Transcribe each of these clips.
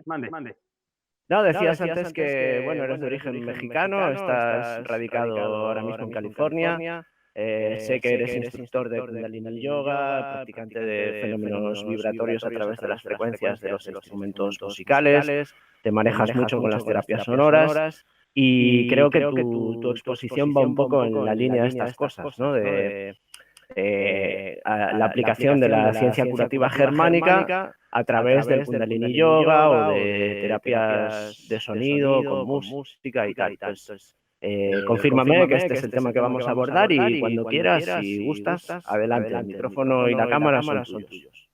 Mande. No, decías antes que, bueno, eres de origen mexicano, estás radicado ahora mismo en California. Sé que eres instructor de Kundalini Yoga, practicante de fenómenos vibratorios a través de las frecuencias de los instrumentos musicales, te manejas mucho con las terapias sonoras y creo que tu exposición va un poco en la línea de estas cosas, ¿no? De la aplicación de la ciencia curativa germánica a través del Kundalini Yoga o de terapias de sonido con música y tal. Pues confírmame que este es el tema que vamos a abordar y cuando quieras, si gustas, adelante. El micrófono y la cámara son tuyos.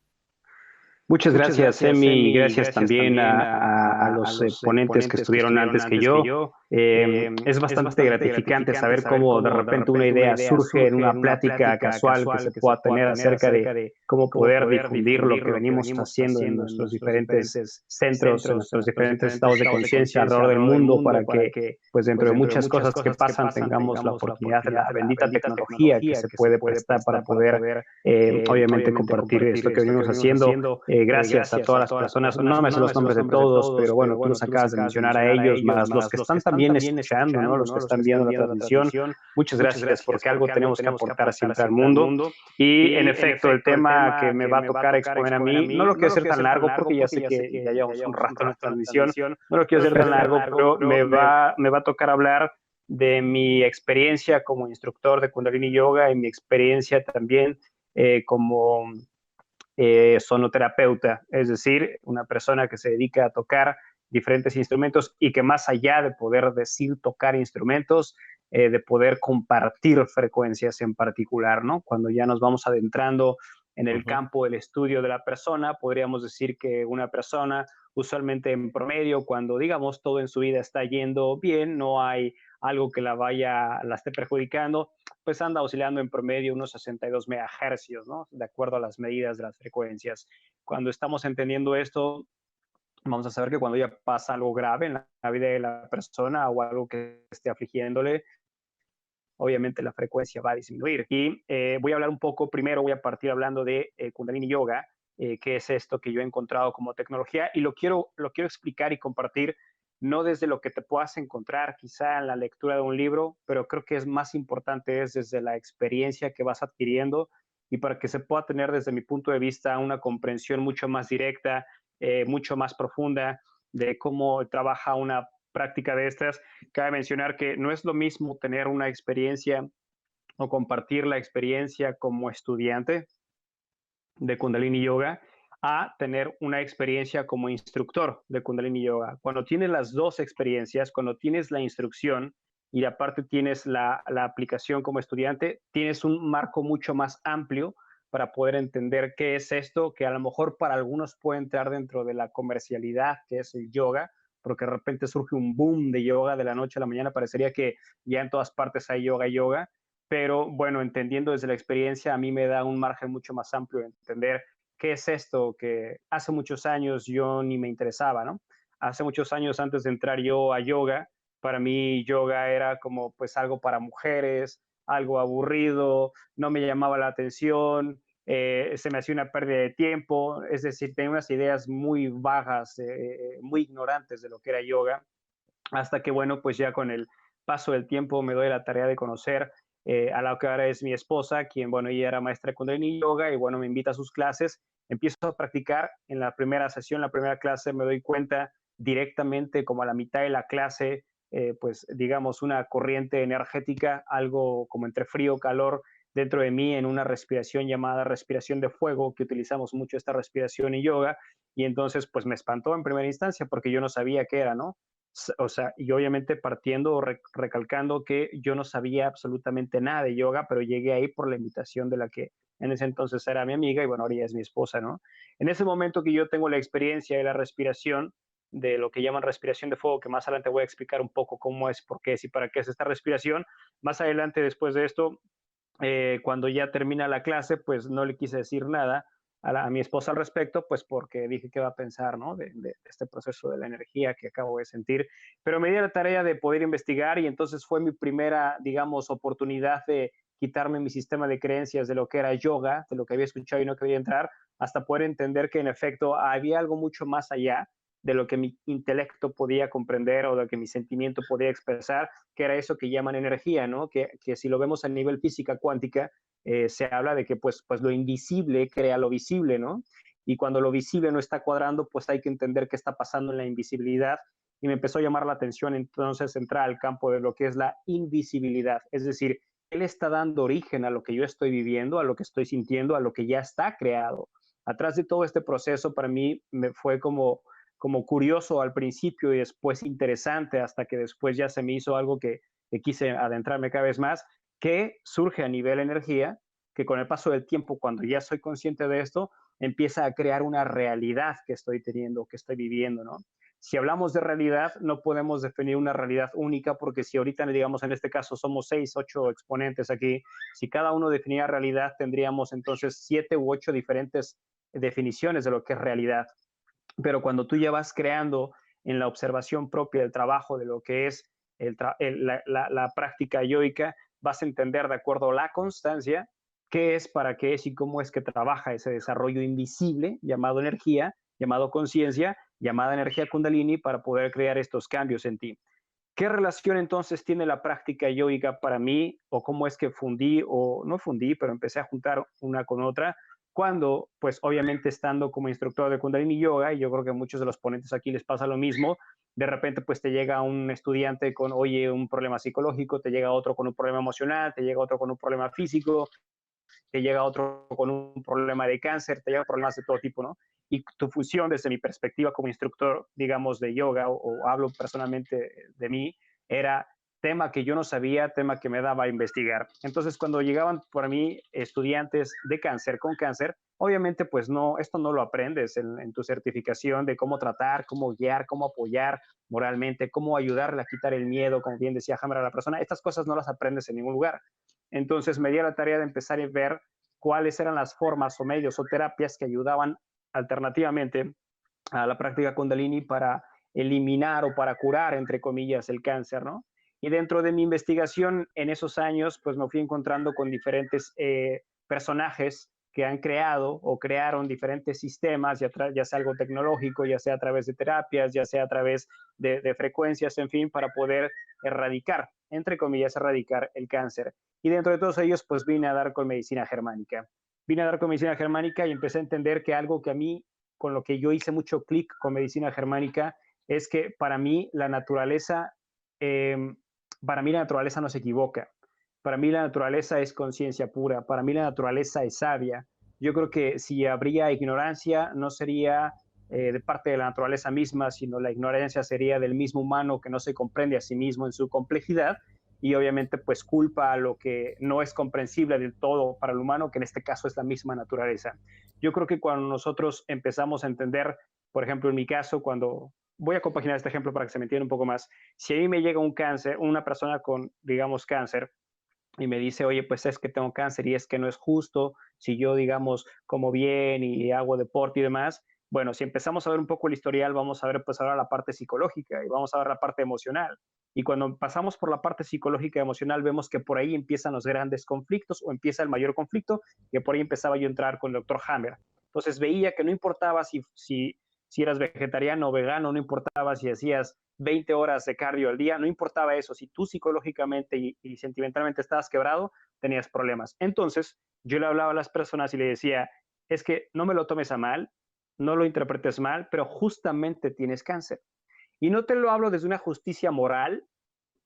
Muchas gracias, Emi, y gracias también a los ponentes que estuvieron antes que yo. Es bastante gratificante saber cómo de repente una idea surge en una plática casual que se pueda tener acerca de cómo poder difundir lo que venimos haciendo en nuestros diferentes centros, en nuestros diferentes estados de conciencia alrededor del mundo, para que, pues dentro de muchas cosas que pasan, tengamos la oportunidad de la bendita tecnología que se puede prestar para poder, obviamente, compartir esto que venimos haciendo. Gracias a todas las personas, no me sé los nombres de todos, pero bueno, tú los acabas de mencionar a ellos, más los que están también escuchando, ¿no? Los que están viendo la transmisión. Muchas gracias, porque algo tenemos que aportar siempre al mundo. Y en efecto, el tema que me va a tocar exponer a mí, no lo quiero hacer tan largo, porque ya sé que ya llevamos un rato en la transmisión, no lo quiero hacer tan largo, pero me va a tocar hablar de mi experiencia como instructor de Kundalini Yoga y mi experiencia también como sonoterapeuta, es decir, una persona que se dedica a tocar diferentes instrumentos y que más allá de poder decir tocar instrumentos, de poder compartir frecuencias en particular, ¿no? Cuando ya nos vamos adentrando en el campo del estudio de la persona, podríamos decir que una persona, usualmente en promedio, cuando digamos todo en su vida está yendo bien, no hay algo que la esté perjudicando, pues anda oscilando en promedio unos 62 megahercios, ¿no? De acuerdo a las medidas de las frecuencias. Cuando estamos entendiendo esto, vamos a saber que cuando ya pasa algo grave en la vida de la persona o algo que esté afligiéndole, obviamente la frecuencia va a disminuir. Y voy a hablar un poco, primero voy a partir hablando de Kundalini Yoga, que es esto que yo he encontrado como tecnología, y lo quiero explicar y compartir, no desde lo que te puedas encontrar quizá en la lectura de un libro, pero creo que es más importante es desde la experiencia que vas adquiriendo y para que se pueda tener desde mi punto de vista una comprensión mucho más directa, mucho más profunda de cómo trabaja una práctica de estas. Cabe mencionar que no es lo mismo tener una experiencia o compartir la experiencia como estudiante de Kundalini Yoga a tener una experiencia como instructor de Kundalini Yoga. Cuando tienes las dos experiencias, cuando tienes la instrucción y aparte tienes la aplicación como estudiante, tienes un marco mucho más amplio para poder entender qué es esto, que a lo mejor para algunos puede entrar dentro de la comercialidad, que es el yoga, porque de repente surge un boom de yoga de la noche a la mañana, parecería que ya en todas partes hay yoga, pero bueno, entendiendo desde la experiencia, a mí me da un margen mucho más amplio de entender qué es esto que hace muchos años yo ni me interesaba, ¿no? Hace muchos años antes de entrar yo a yoga, para mí yoga era como pues algo para mujeres, algo aburrido, no me llamaba la atención, se me hacía una pérdida de tiempo, es decir, tenía unas ideas muy vagas, muy ignorantes de lo que era yoga, hasta que bueno, pues ya con el paso del tiempo me doy la tarea de conocer a la que ahora es mi esposa, quien, bueno, ella era maestra de Kundalini Yoga y, bueno, me invita a sus clases. Empiezo a practicar en la primera sesión, la primera clase, me doy cuenta directamente como a la mitad de la clase, pues, digamos, una corriente energética, algo como entre frío, calor, dentro de mí en una respiración llamada respiración de fuego, que utilizamos mucho esta respiración en yoga, y entonces, pues, me espantó en primera instancia porque yo no sabía qué era, ¿no? O sea, y obviamente partiendo o recalcando que yo no sabía absolutamente nada de yoga, pero llegué ahí por la invitación de la que en ese entonces era mi amiga y bueno, ahora ya es mi esposa, ¿no? En ese momento que yo tengo la experiencia de la respiración, de lo que llaman respiración de fuego, que más adelante voy a explicar un poco cómo es, por qué es y para qué es esta respiración, más adelante después de esto, cuando ya termina la clase, pues no le quise decir nada a mi esposa al respecto, pues porque dije qué va a pensar, ¿no? De este proceso de la energía que acabo de sentir. Pero me di la tarea de poder investigar y entonces fue mi primera, digamos, oportunidad de quitarme mi sistema de creencias de lo que era yoga, de lo que había escuchado y no quería entrar, hasta poder entender que en efecto había algo mucho más allá de lo que mi intelecto podía comprender o de lo que mi sentimiento podía expresar, que era eso que llaman energía, ¿no? Que si lo vemos a nivel física cuántica, se habla de que pues lo invisible crea lo visible, ¿no? Y cuando lo visible no está cuadrando, pues hay que entender qué está pasando en la invisibilidad. Y me empezó a llamar la atención entonces entrar al campo de lo que es la invisibilidad, es decir, ¿qué le está dando origen a lo que yo estoy viviendo, a lo que estoy sintiendo, a lo que ya está creado? Atrás de todo este proceso, para mí me fue como curioso al principio y después interesante, hasta que después ya se me hizo algo que quise adentrarme cada vez más, que surge a nivel energía, que con el paso del tiempo, cuando ya soy consciente de esto, empieza a crear una realidad que estoy teniendo, que estoy viviendo, ¿no? Si hablamos de realidad, no podemos definir una realidad única, porque si ahorita, digamos, en este caso somos 6, 8 exponentes aquí, si cada uno definiera realidad, tendríamos entonces 7 u 8 diferentes definiciones de lo que es realidad. Pero cuando tú ya vas creando en la observación propia del trabajo de lo que es la práctica yoica, vas a entender de acuerdo a la constancia qué es, para qué es y cómo es que trabaja ese desarrollo invisible llamado energía, llamado conciencia, llamada energía kundalini, para poder crear estos cambios en ti. ¿Qué relación entonces tiene la práctica yoica para mí? ¿O cómo es que fundí, o no fundí, pero empecé a juntar una con otra? Cuando, pues obviamente estando como instructor de Kundalini Yoga, y yo creo que a muchos de los ponentes aquí les pasa lo mismo, de repente pues te llega un estudiante con, oye, un problema psicológico, te llega otro con un problema emocional, te llega otro con un problema físico, te llega otro con un problema de cáncer, te llegan problemas de todo tipo, ¿no? Y tu función, desde mi perspectiva como instructor, digamos, de yoga, o hablo personalmente de mí, era tema que yo no sabía, tema que me daba a investigar. Entonces, cuando llegaban por mí estudiantes de cáncer, con cáncer, obviamente, pues no, esto no lo aprendes en tu certificación de cómo tratar, cómo guiar, cómo apoyar moralmente, cómo ayudarle a quitar el miedo, como bien decía Hammer a la persona. Estas cosas no las aprendes en ningún lugar. Entonces me di a la tarea de empezar a ver cuáles eran las formas o medios o terapias que ayudaban alternativamente a la práctica Kundalini para eliminar o para curar, entre comillas, el cáncer, ¿no? Y dentro de mi investigación en esos años, pues me fui encontrando con diferentes personajes que han creado o crearon diferentes sistemas, ya sea algo tecnológico, ya sea a través de terapias, ya sea a través de frecuencias, en fin, para poder erradicar, entre comillas, erradicar el cáncer. Y dentro de todos ellos, pues vine a dar con medicina germánica. Vine a dar con medicina germánica y empecé a entender que algo que a mí, con lo que yo hice mucho clic con medicina germánica, es que para mí la naturaleza, para mí la naturaleza no se equivoca. Para mí la naturaleza es conciencia pura. Para mí la naturaleza es sabia. Yo creo que si habría ignorancia, no sería de parte de la naturaleza misma, sino la ignorancia sería del mismo humano que no se comprende a sí mismo en su complejidad, y obviamente pues culpa a lo que no es comprensible del todo para el humano, que en este caso es la misma naturaleza. Yo creo que cuando nosotros empezamos a entender, por ejemplo, en mi caso, cuando voy a compaginar este ejemplo para que se me entienda un poco más, si a mí me llega un cáncer, una persona con, digamos, cáncer, y me dice, oye, pues es que tengo cáncer y es que no es justo si yo, digamos, como bien y hago deporte y demás. Bueno, si empezamos a ver un poco el historial, vamos a ver pues ahora la parte psicológica y vamos a ver la parte emocional. Y cuando pasamos por la parte psicológica y emocional, vemos que por ahí empiezan los grandes conflictos, o empieza el mayor conflicto, que por ahí empezaba yo a entrar con el doctor Hammer. Entonces veía que no importaba si eras vegetariano o vegano, no importaba si hacías 20 horas de cardio al día, no importaba eso. Si tú psicológicamente y sentimentalmente estabas quebrado, tenías problemas. Entonces yo le hablaba a las personas y le decía, es que no me lo tomes a mal, no lo interpretes mal, pero justamente tienes cáncer. Y no te lo hablo desde una justicia moral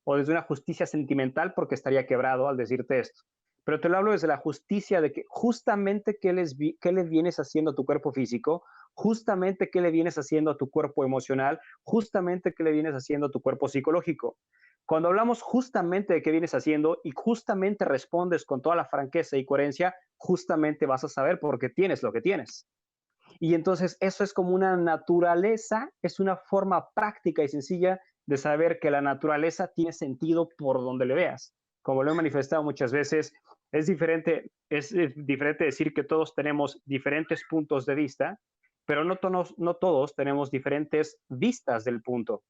o desde una justicia sentimental, porque estaría quebrado al decirte esto. Pero te lo hablo desde la justicia de que justamente qué le vienes haciendo a tu cuerpo físico, justamente qué le vienes haciendo a tu cuerpo emocional, justamente qué le vienes haciendo a tu cuerpo psicológico. Cuando hablamos justamente de qué vienes haciendo y justamente respondes con toda la franqueza y coherencia, justamente vas a saber por qué tienes lo que tienes. Y entonces eso es como una naturaleza, es una forma práctica y sencilla de saber que la naturaleza tiene sentido por donde le veas. Como lo he manifestado muchas veces, es diferente decir que todos tenemos diferentes puntos de vista, pero no todos tenemos diferentes vistas del punto.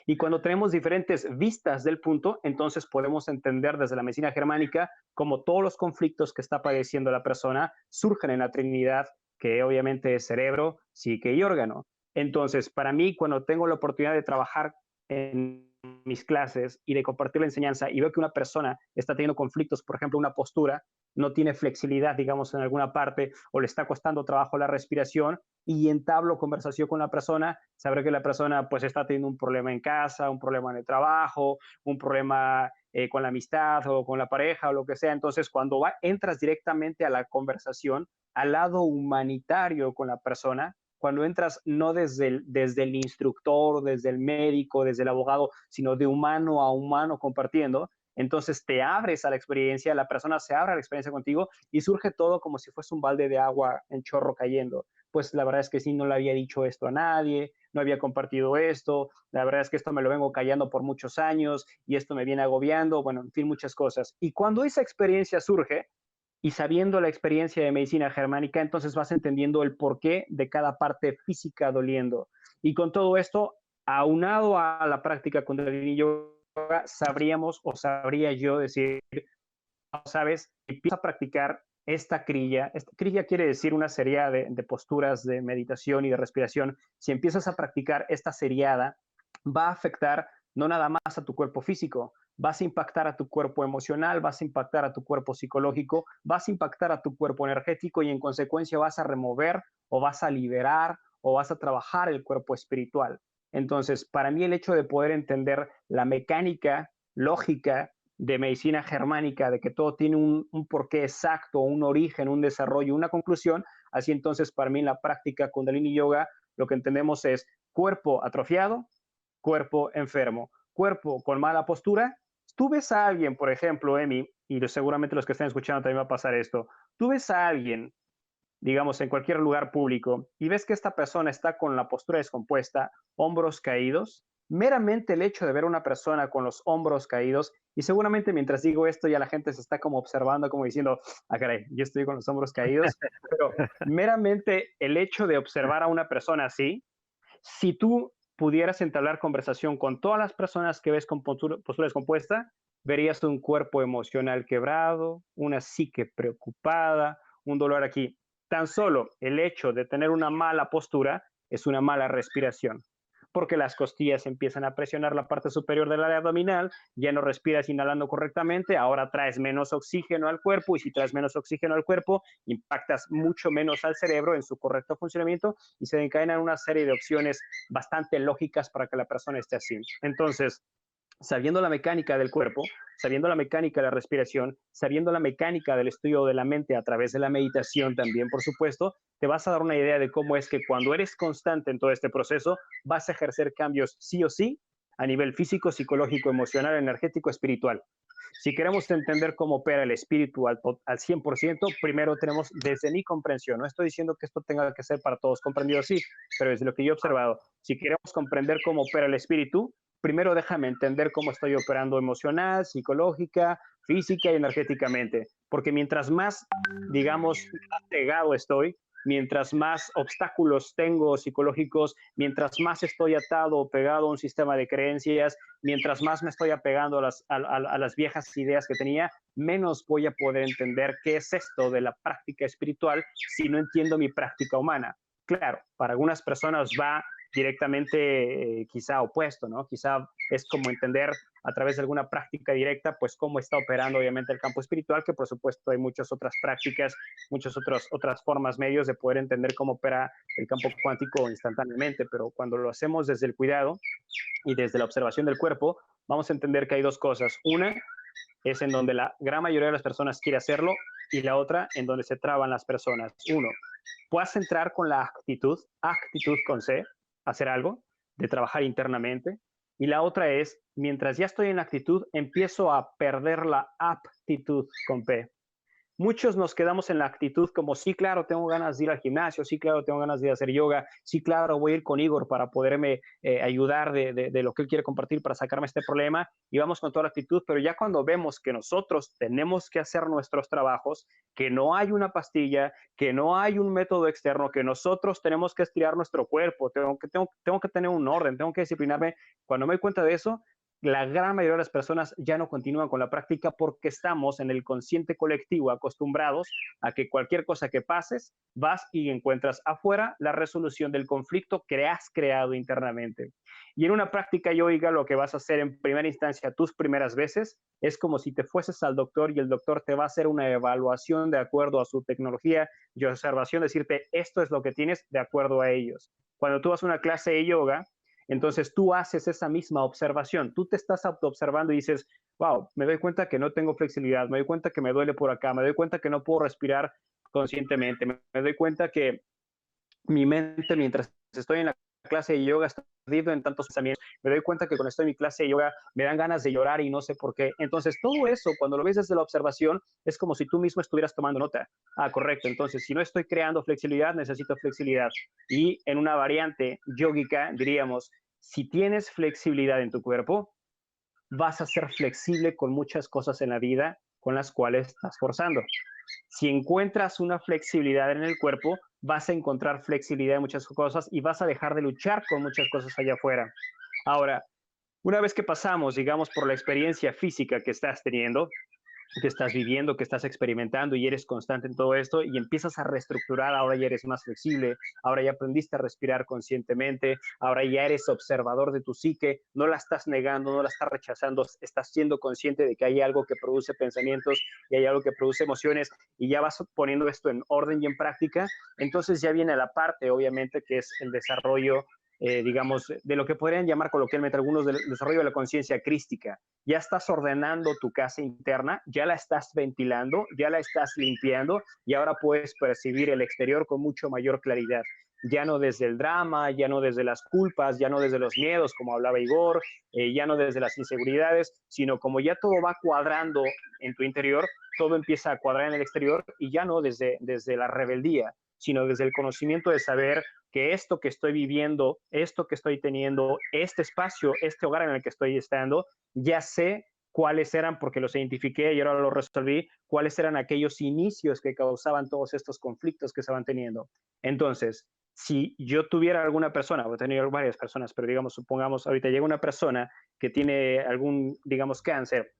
Y cuando tenemos diferentes vistas del punto, entonces podemos entender desde la medicina germánica cómo todos los conflictos que está padeciendo la persona surgen en la Trinidad, que obviamente es cerebro, psique y órgano. Entonces, para mí, cuando tengo la oportunidad de trabajar en mis clases y de compartir la enseñanza y veo que una persona está teniendo conflictos, por ejemplo, una postura, no tiene flexibilidad, digamos, en alguna parte o le está costando trabajo la respiración y entablo conversación con la persona, sabré que la persona pues está teniendo un problema en casa, un problema en el trabajo, un problema con la amistad o con la pareja o lo que sea. Entonces, cuando entras directamente a la conversación, al lado humanitario con la persona, cuando entras no desde el instructor, desde el médico, desde el abogado, sino de humano a humano compartiendo, entonces te abres a la experiencia, la persona se abre a la experiencia contigo y surge todo como si fuese un balde de agua en chorro cayendo. Pues la verdad es que sí, no le había dicho esto a nadie, no había compartido esto, la verdad es que esto me lo vengo callando por muchos años y esto me viene agobiando, bueno, en fin, muchas cosas. Y cuando esa experiencia surge, y sabiendo la experiencia de medicina germánica, entonces vas entendiendo el porqué de cada parte física doliendo. Y con todo esto, aunado a la práctica Kundalini Yoga, sabríamos o sabría yo decir, sabes, empieza a practicar esta krilla. Esta krilla quiere decir una serie de posturas de meditación y de respiración. Si empiezas a practicar esta seriada, va a afectar no nada más a tu cuerpo físico, vas a impactar a tu cuerpo emocional, vas a impactar a tu cuerpo psicológico, vas a impactar a tu cuerpo energético y en consecuencia vas a remover o vas a liberar o vas a trabajar el cuerpo espiritual. Entonces, para mí el hecho de poder entender la mecánica lógica de medicina germánica, de que todo tiene un porqué exacto, un origen, un desarrollo, una conclusión, así entonces para mí en la práctica Kundalini Yoga lo que entendemos es cuerpo atrofiado, cuerpo enfermo, cuerpo con mala postura. Tú ves a alguien, por ejemplo, Emi, y seguramente los que están escuchando también va a pasar esto, tú ves a alguien, digamos, en cualquier lugar público y ves que esta persona está con la postura descompuesta, hombros caídos, meramente el hecho de ver a una persona con los hombros caídos, y seguramente mientras digo esto ya la gente se está como observando, como diciendo, ah, caray, yo estoy con los hombros caídos, pero meramente el hecho de observar a una persona así, si tú pudieras entablar conversación con todas las personas que ves con postura descompuesta, verías un cuerpo emocional quebrado, una psique preocupada, un dolor aquí. Tan solo el hecho de tener una mala postura es una mala respiración, porque las costillas empiezan a presionar la parte superior del área abdominal, ya no respiras inhalando correctamente, ahora traes menos oxígeno al cuerpo y si traes menos oxígeno al cuerpo, impactas mucho menos al cerebro en su correcto funcionamiento y se encadenan una serie de opciones bastante lógicas para que la persona esté así. Entonces, sabiendo la mecánica del cuerpo, sabiendo la mecánica de la respiración, sabiendo la mecánica del estudio de la mente a través de la meditación también, por supuesto, te vas a dar una idea de cómo es que cuando eres constante en todo este proceso, vas a ejercer cambios sí o sí a nivel físico, psicológico, emocional, energético, espiritual. Si queremos entender cómo opera el espíritu al 100%, primero tenemos, desde mi comprensión, no estoy diciendo que esto tenga que ser para todos comprendido así, pero desde lo que yo he observado, si queremos comprender cómo opera el espíritu, primero déjame entender cómo estoy operando emocional, psicológica, física y energéticamente, porque mientras más, digamos, más pegado estoy, mientras más obstáculos tengo psicológicos, mientras más estoy atado o pegado a un sistema de creencias, mientras más me estoy apegando a las viejas ideas que tenía, menos voy a poder entender qué es esto de la práctica espiritual si no entiendo mi práctica humana. Claro, para algunas personas va directamente quizá opuesto, ¿no? Quizá es como entender a través de alguna práctica directa, pues cómo está operando obviamente el campo espiritual, que por supuesto hay muchas otras prácticas, muchas otras formas, medios de poder entender cómo opera el campo cuántico instantáneamente, pero cuando lo hacemos desde el cuidado y desde la observación del cuerpo, vamos a entender que hay dos cosas. Una es en donde la gran mayoría de las personas quiere hacerlo y la otra en donde se traban las personas. Uno, puedas entrar con la actitud con C, hacer algo, de trabajar internamente. Y la otra es, mientras ya estoy en actitud, empiezo a perder la aptitud con P. Muchos nos quedamos en la actitud como, sí, claro, tengo ganas de ir al gimnasio, sí, claro, tengo ganas de hacer yoga, sí, claro, voy a ir con Igor para poderme ayudar de lo que él quiere compartir para sacarme este problema y vamos con toda la actitud, pero ya cuando vemos que nosotros tenemos que hacer nuestros trabajos, que no hay una pastilla, que no hay un método externo, que nosotros tenemos que estirar nuestro cuerpo, tengo que tener un orden, tengo que disciplinarme, cuando me doy cuenta de eso, la gran mayoría de las personas ya no continúan con la práctica porque estamos en el consciente colectivo acostumbrados a que cualquier cosa que pases, vas y encuentras afuera la resolución del conflicto que has creado internamente. Y en una práctica yoica lo que vas a hacer en primera instancia tus primeras veces es como si te fueses al doctor y el doctor te va a hacer una evaluación de acuerdo a su tecnología y observación, decirte esto es lo que tienes de acuerdo a ellos. Cuando tú vas a una clase de yoga, entonces tú haces esa misma observación, tú te estás autoobservando y dices, wow, me doy cuenta que no tengo flexibilidad, me doy cuenta que me duele por acá, me doy cuenta que no puedo respirar conscientemente, me doy cuenta que mi mente mientras estoy en la clase de yoga está perdido en tantos pensamientos, me doy cuenta que cuando estoy en mi clase de yoga me dan ganas de llorar y no sé por qué. Entonces todo eso, cuando lo ves desde la observación, es como si tú mismo estuvieras tomando nota. Ah, correcto, entonces si no estoy creando flexibilidad, necesito flexibilidad. Y en una variante yógica diríamos, si tienes flexibilidad en tu cuerpo, vas a ser flexible con muchas cosas en la vida con las cuales estás forzando. Si encuentras una flexibilidad en el cuerpo, vas a encontrar flexibilidad en muchas cosas y vas a dejar de luchar con muchas cosas allá afuera. Ahora, una vez que pasamos, digamos, por la experiencia física que estás teniendo, que estás viviendo, que estás experimentando y eres constante en todo esto y empiezas a reestructurar, ahora ya eres más flexible, ahora ya aprendiste a respirar conscientemente, ahora ya eres observador de tu psique, no la estás negando, no la estás rechazando, estás siendo consciente de que hay algo que produce pensamientos y hay algo que produce emociones y ya vas poniendo esto en orden y en práctica, entonces ya viene la parte, obviamente, que es el desarrollo digamos, de lo que podrían llamar coloquialmente algunos del desarrollo de la conciencia crística. Ya estás ordenando tu casa interna, ya la estás ventilando, ya la estás limpiando y ahora puedes percibir el exterior con mucho mayor claridad. Ya no desde el drama, ya no desde las culpas, ya no desde los miedos, como hablaba Igor, ya no desde las inseguridades, sino como ya todo va cuadrando en tu interior, todo empieza a cuadrar en el exterior y ya no desde la rebeldía, sino desde el conocimiento de saber que esto que estoy viviendo, esto que estoy teniendo, este espacio, este hogar en el que estoy estando, ya sé cuáles eran, porque los identifiqué y ahora lo resolví, cuáles eran aquellos inicios que causaban todos estos conflictos que se van teniendo. Entonces, si yo tuviera alguna persona, o he tenido varias personas, pero digamos, supongamos, ahorita llega una persona que tiene algún, digamos, cáncer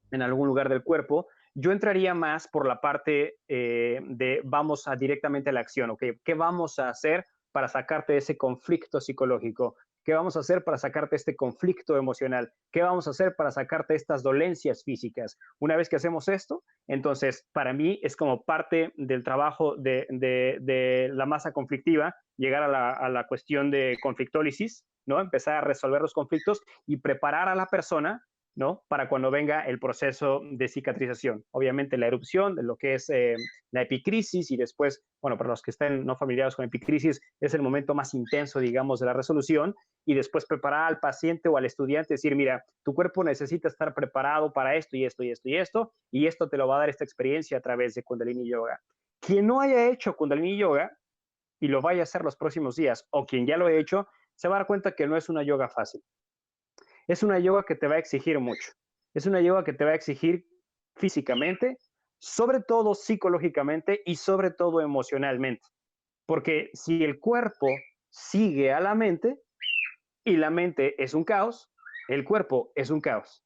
en algún lugar del cuerpo, yo entraría más por la parte de vamos a directamente a la acción, ¿ok? ¿Qué vamos a hacer para sacarte de ese conflicto psicológico? ¿Qué vamos a hacer para sacarte este conflicto emocional? ¿Qué vamos a hacer para sacarte estas dolencias físicas? Una vez que hacemos esto, entonces para mí es como parte del trabajo de la masa conflictiva, llegar a la cuestión de conflictólisis, ¿no? Empezar a resolver los conflictos y preparar a la persona, ¿no? Para cuando venga el proceso de cicatrización. Obviamente la erupción, de lo que es la epicrisis y después, bueno, para los que estén no familiarizados con epicrisis, es el momento más intenso, digamos, de la resolución y después preparar al paciente o al estudiante, decir, mira, tu cuerpo necesita estar preparado para esto y esto y esto y esto, y esto te lo va a dar esta experiencia a través de Kundalini Yoga. Quien no haya hecho Kundalini Yoga y lo vaya a hacer los próximos días, o quien ya lo ha hecho, se va a dar cuenta que no es una yoga fácil. Es una yoga que te va a exigir mucho. Es una yoga que te va a exigir físicamente, sobre todo psicológicamente y sobre todo emocionalmente. Porque si el cuerpo sigue a la mente y la mente es un caos, el cuerpo es un caos.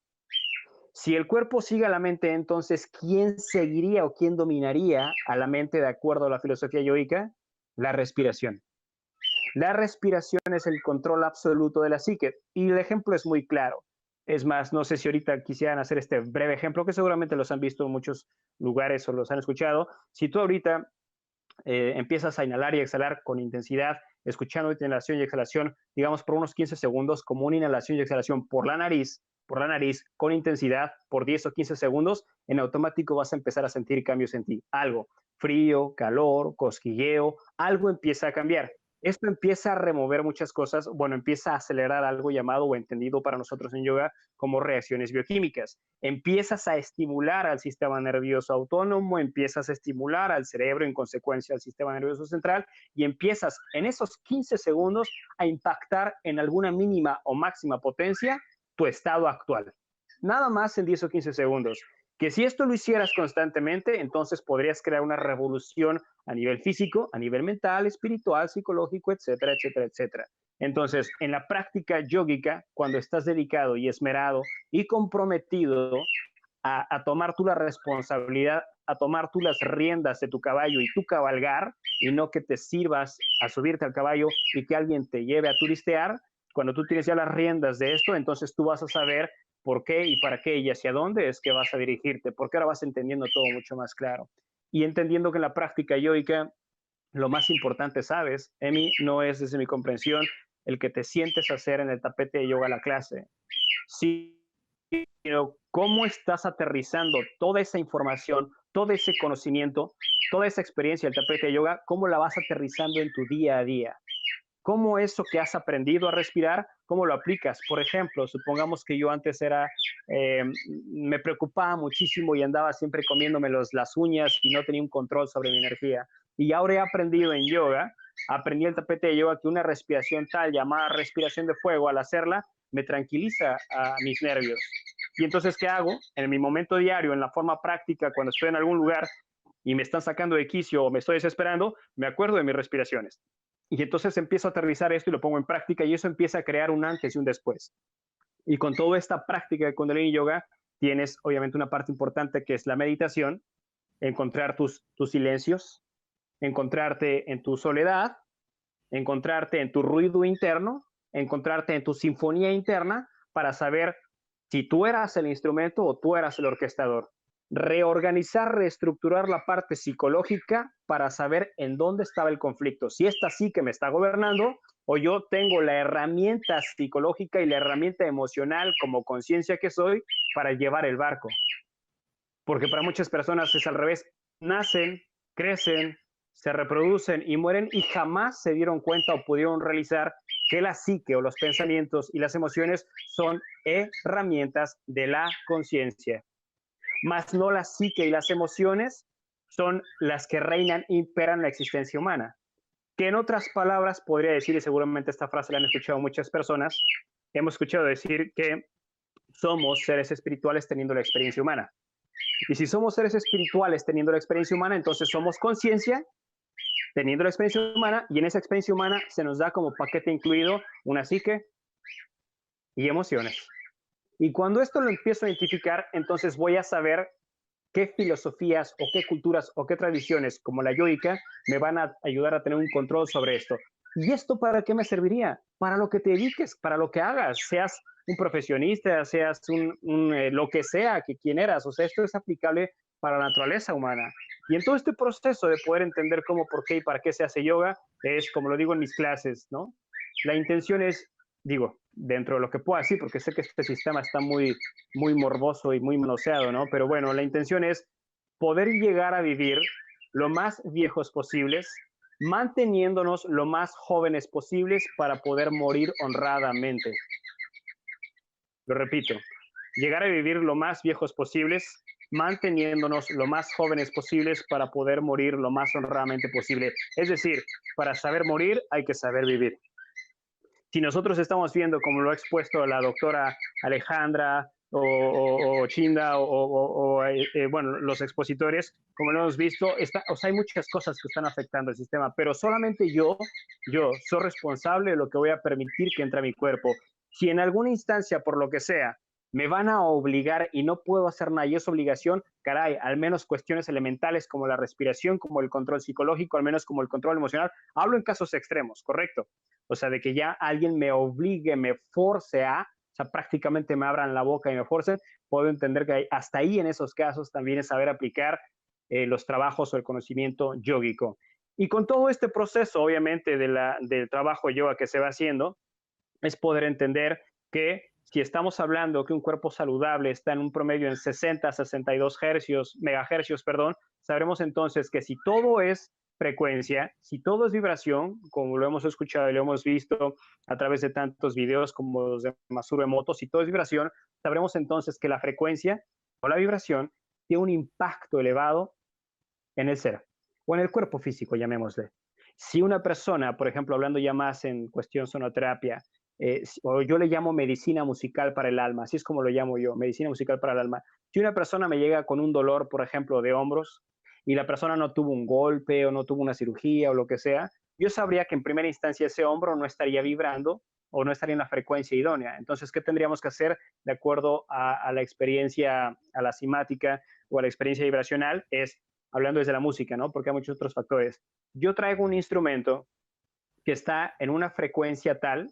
Si el cuerpo sigue a la mente, entonces, ¿quién seguiría o quién dominaría a la mente de acuerdo a la filosofía yoica? La respiración. La respiración es el control absoluto de la psique y el ejemplo es muy claro. Es más, no sé si ahorita quisieran hacer este breve ejemplo, que seguramente los han visto en muchos lugares o los han escuchado. Si tú ahorita empiezas a inhalar y exhalar con intensidad, escuchando inhalación y exhalación, digamos por unos 15 segundos, como una inhalación y exhalación por la nariz, con intensidad, por 10 o 15 segundos, en automático vas a empezar a sentir cambios en ti. Algo, frío, calor, cosquilleo, algo empieza a cambiar. Esto empieza a remover muchas cosas, bueno, empieza a acelerar algo llamado o entendido para nosotros en yoga como reacciones bioquímicas. Empiezas a estimular al sistema nervioso autónomo, empiezas a estimular al cerebro, en consecuencia al sistema nervioso central, y empiezas en esos 15 segundos a impactar en alguna mínima o máxima potencia tu estado actual. Nada más en 10 o 15 segundos. Que si esto lo hicieras constantemente, entonces podrías crear una revolución a nivel físico, a nivel mental, espiritual, psicológico, etcétera, etcétera, etcétera. Entonces, en la práctica yógica, cuando estás dedicado y esmerado y comprometido a tomar tú la responsabilidad, a tomar tú las riendas de tu caballo y tú cabalgar, y no que te sirvas a subirte al caballo y que alguien te lleve a turistear, cuando tú tienes ya las riendas de esto, entonces tú vas a saber por qué y para qué y hacia dónde es que vas a dirigirte, porque ahora vas entendiendo todo mucho más claro. Y entendiendo que en la práctica yoica lo más importante, ¿sabes? Emi, no es desde mi comprensión el que te sientes a hacer en el tapete de yoga la clase, sino cómo estás aterrizando toda esa información, todo ese conocimiento, toda esa experiencia del tapete de yoga, cómo la vas aterrizando en tu día a día. Cómo eso que has aprendido a respirar, cómo lo aplicas. Por ejemplo, supongamos que yo antes me preocupaba muchísimo y andaba siempre comiéndome las uñas y no tenía un control sobre mi energía. Y ahora he aprendido en yoga, aprendí el tapete de yoga que una respiración tal, llamada respiración de fuego, al hacerla, me tranquiliza a mis nervios. Y entonces, ¿qué hago? En mi momento diario, en la forma práctica, cuando estoy en algún lugar y me están sacando de quicio o me estoy desesperando, me acuerdo de mis respiraciones. Y entonces empiezo a aterrizar esto y lo pongo en práctica y eso empieza a crear un antes y un después. Y con toda esta práctica de Kundalini Yoga tienes obviamente una parte importante que es la meditación, encontrar tus silencios, encontrarte en tu soledad, encontrarte en tu ruido interno, encontrarte en tu sinfonía interna para saber si tú eras el instrumento o tú eras el orquestador. Reorganizar, reestructurar la parte psicológica para saber en dónde estaba el conflicto. Si esta sí que me está gobernando o yo tengo la herramienta psicológica y la herramienta emocional como conciencia que soy para llevar el barco. Porque para muchas personas es al revés. Nacen, crecen, se reproducen y mueren y jamás se dieron cuenta o pudieron realizar que la psique o los pensamientos y las emociones son herramientas de la conciencia. Más no la psique y las emociones son las que reinan, imperan la existencia humana. Que en otras palabras podría decir, y seguramente esta frase la han escuchado muchas personas, hemos escuchado decir que somos seres espirituales teniendo la experiencia humana. Y si somos seres espirituales teniendo la experiencia humana, entonces somos conciencia teniendo la experiencia humana, y en esa experiencia humana se nos da como paquete incluido una psique y emociones. Y cuando esto lo empiezo a identificar, entonces voy a saber qué filosofías o qué culturas o qué tradiciones como la yoica me van a ayudar a tener un control sobre esto. ¿Y esto para qué me serviría? Para lo que te dediques, para lo que hagas, seas un profesionista, seas lo que sea, que quien eras. O sea, esto es aplicable para la naturaleza humana. Y en todo este proceso de poder entender cómo, por qué y para qué se hace yoga, es como lo digo en mis clases, ¿no? La intención es, digo, dentro de lo que pueda decir, porque sé que este sistema está muy, muy morboso y muy manoseado, ¿no? Pero bueno, la intención es poder llegar a vivir lo más viejos posibles, manteniéndonos lo más jóvenes posibles para poder morir honradamente. Lo repito, llegar a vivir lo más viejos posibles, manteniéndonos lo más jóvenes posibles para poder morir lo más honradamente posible. Es decir, para saber morir hay que saber vivir. Si nosotros estamos viendo, como lo ha expuesto la doctora Alejandra o Chinda bueno, los expositores, como lo hemos visto, o sea, hay muchas cosas que están afectando el sistema, pero solamente yo soy responsable de lo que voy a permitir que entre a mi cuerpo. Si en alguna instancia, por lo que sea, me van a obligar y no puedo hacer nada y es obligación, caray, al menos cuestiones elementales como la respiración, como el control psicológico, al menos como el control emocional. Hablo en casos extremos, correcto. O sea, de que ya alguien me obligue, me force o sea, prácticamente me abran la boca y me forcen, puedo entender que hasta ahí en esos casos también es saber aplicar los trabajos o el conocimiento yógico. Y con todo este proceso, obviamente, del trabajo de yoga que se va haciendo, es poder entender que si estamos hablando que un cuerpo saludable está en un promedio en 60 a 62 megahercios, sabremos entonces que si todo es frecuencia, si todo es vibración, como lo hemos escuchado y lo hemos visto a través de tantos videos como los de Masaru Emoto, si todo es vibración, sabremos entonces que la frecuencia o la vibración tiene un impacto elevado en el ser o en el cuerpo físico, llamémosle. Si una persona, por ejemplo, hablando ya más en cuestión sonoterapia, o yo le llamo medicina musical para el alma, así es como lo llamo yo, medicina musical para el alma. Si una persona me llega con un dolor, por ejemplo, de hombros, y la persona no tuvo un golpe o no tuvo una cirugía o lo que sea, yo sabría que en primera instancia ese hombro no estaría vibrando o no estaría en la frecuencia idónea. Entonces, ¿qué tendríamos que hacer de acuerdo a la experiencia, a la simática o a la experiencia vibracional? Es, hablando desde la música, ¿no? Porque hay muchos otros factores. Yo traigo un instrumento que está en una frecuencia tal,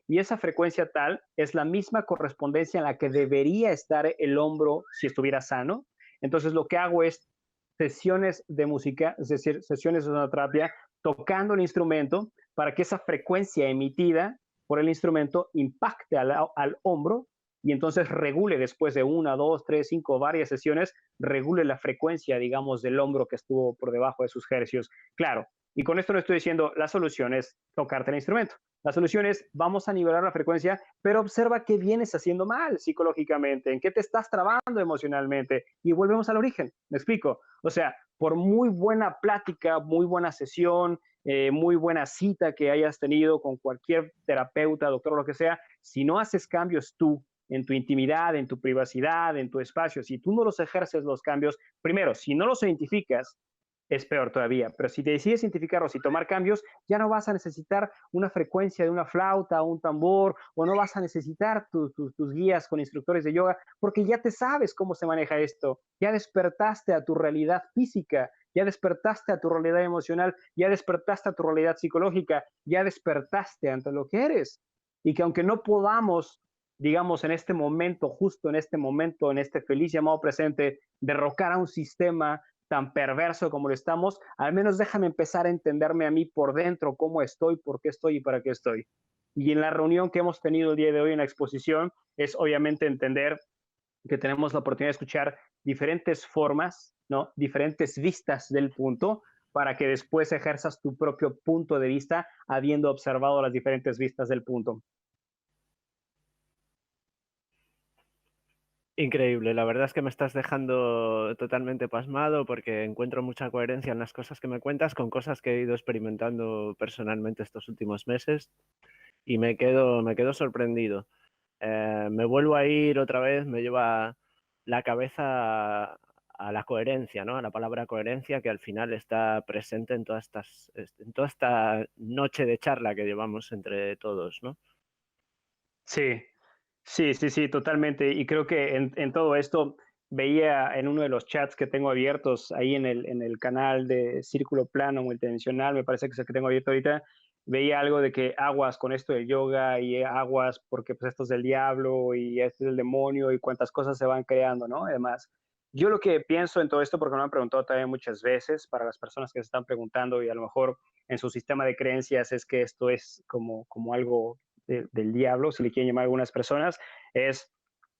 y esa frecuencia tal es la misma correspondencia en la que debería estar el hombro si estuviera sano. Entonces lo que hago es sesiones de música, es decir, sesiones de sonoterapia, tocando el instrumento para que esa frecuencia emitida por el instrumento impacte al hombro y entonces regule después de 1, 2, 3, 5, varias sesiones, regule la frecuencia, digamos, del hombro que estuvo por debajo de sus hercios. Claro, y con esto no estoy diciendo la solución es tocarte el instrumento. La solución es vamos a nivelar la frecuencia, pero observa qué vienes haciendo mal psicológicamente, en qué te estás trabando emocionalmente y volvemos al origen. ¿Me explico? O sea, por muy buena plática, muy buena sesión, muy buena cita que hayas tenido con cualquier terapeuta, doctor, lo que sea, si no haces cambios tú en tu intimidad, en tu privacidad, en tu espacio, si tú no los ejerces los cambios, primero, si no los identificas, es peor todavía. Pero si te decides identificarlos y tomar cambios, ya no vas a necesitar una frecuencia de una flauta o un tambor, o no vas a necesitar tus guías con instructores de yoga, porque ya te sabes cómo se maneja esto. Ya despertaste a tu realidad física, ya despertaste a tu realidad emocional, ya despertaste a tu realidad psicológica, ya despertaste ante lo que eres. Y que aunque no podamos, digamos, en este momento, justo en este momento, en este feliz llamado presente, derrocar a un sistema tan perverso como lo estamos, al menos déjame empezar a entenderme a mí por dentro, cómo estoy, por qué estoy y para qué estoy. Y en la reunión que hemos tenido el día de hoy en la exposición es obviamente entender que tenemos la oportunidad de escuchar diferentes formas, ¿no? Diferentes vistas del punto para que después ejerzas tu propio punto de vista habiendo observado las diferentes vistas del punto. Increíble, la verdad es que me estás dejando totalmente pasmado porque encuentro mucha coherencia en las cosas que me cuentas con cosas que he ido experimentando personalmente estos últimos meses y me quedo sorprendido. Me vuelvo a ir otra vez, me lleva la cabeza a la coherencia, ¿no? A la palabra coherencia que al final está presente en en toda esta noche de charla que llevamos entre todos, ¿no? Sí, sí, totalmente. Y creo que en todo esto veía en uno de los chats que tengo abiertos ahí en el canal de Círculo Plano Multidimensional, me parece que es el que tengo abierto ahorita, veía algo de que aguas con esto del yoga y aguas porque pues esto es del diablo y esto es del demonio y cuántas cosas se van creando, ¿no? Además, yo lo que pienso en todo esto, porque me han preguntado también muchas veces, para las personas que se están preguntando y a lo mejor en su sistema de creencias es que esto es como algo del diablo, si le quieren llamar a algunas personas, es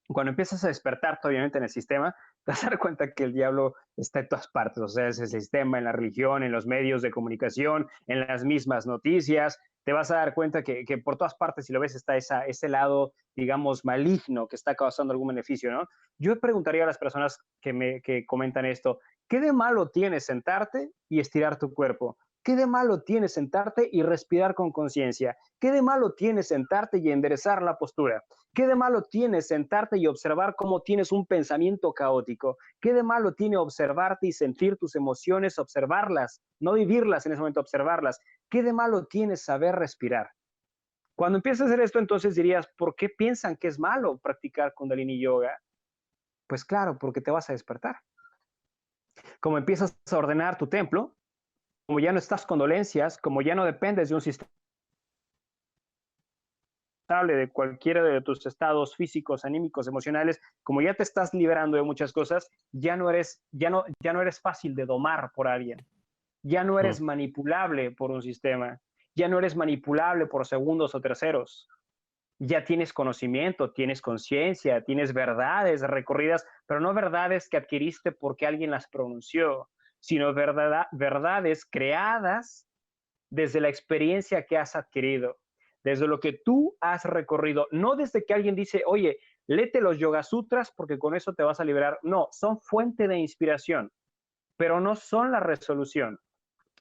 cuando empiezas a despertar, obviamente, en el sistema, te vas a dar cuenta que el diablo está en todas partes, o sea, es el sistema, en la religión, en los medios de comunicación, en las mismas noticias, te vas a dar cuenta que por todas partes, si lo ves, está ese lado, digamos, maligno que está causando algún beneficio, ¿no? Yo preguntaría a las personas que comentan esto, ¿qué de malo tiene sentarte y estirar tu cuerpo? ¿Qué de malo tiene sentarte y respirar con conciencia? ¿Qué de malo tiene sentarte y enderezar la postura? ¿Qué de malo tiene sentarte y observar cómo tienes un pensamiento caótico? ¿Qué de malo tiene observarte y sentir tus emociones, observarlas, no vivirlas en ese momento, observarlas? ¿Qué de malo tiene saber respirar? Cuando empiezas a hacer esto, entonces dirías, ¿por qué piensan que es malo practicar Kundalini Yoga? Pues claro, porque te vas a despertar. Como empiezas a ordenar tu templo, como ya no estás con dolencias, como ya no dependes de un sistema de cualquiera de tus estados físicos, anímicos, emocionales, como ya te estás liberando de muchas cosas, ya no eres fácil de domar por alguien, ya no eres manipulable por un sistema, ya no eres manipulable por segundos o terceros, ya tienes conocimiento, tienes conciencia, tienes verdades recorridas, pero no verdades que adquiriste porque alguien las pronunció, sino verdades creadas desde la experiencia que has adquirido, desde lo que tú has recorrido, no desde que alguien dice, oye, léete los Yoga Sutras porque con eso te vas a liberar. No, son fuente de inspiración, pero no son la resolución.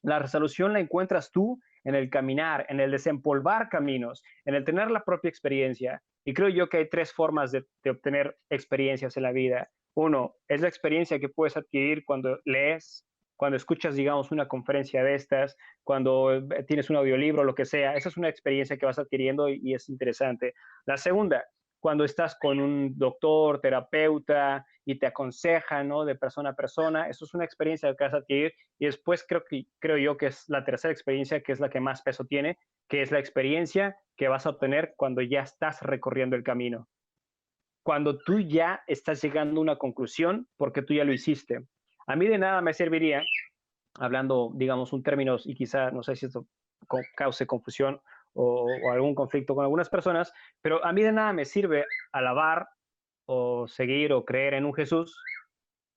La resolución la encuentras tú en el caminar, en el desempolvar caminos, en el tener la propia experiencia. Y creo yo que hay tres formas de obtener experiencias en la vida. Uno, es la experiencia que puedes adquirir cuando lees, cuando escuchas, digamos, una conferencia de estas, cuando tienes un audiolibro, lo que sea. Esa es una experiencia que vas adquiriendo y es interesante. La segunda, cuando estás con un doctor, terapeuta y te aconseja, ¿no? De persona a persona, eso es una experiencia que vas a adquirir. Y después creo yo que es la tercera experiencia, que es la que más peso tiene, que es la experiencia que vas a obtener cuando ya estás recorriendo el camino. Cuando tú ya estás llegando a una conclusión porque tú ya lo hiciste. A mí de nada me serviría, hablando, digamos, un término, y quizá, no sé si esto cause confusión o algún conflicto con algunas personas, pero a mí de nada me sirve alabar o seguir o creer en un Jesús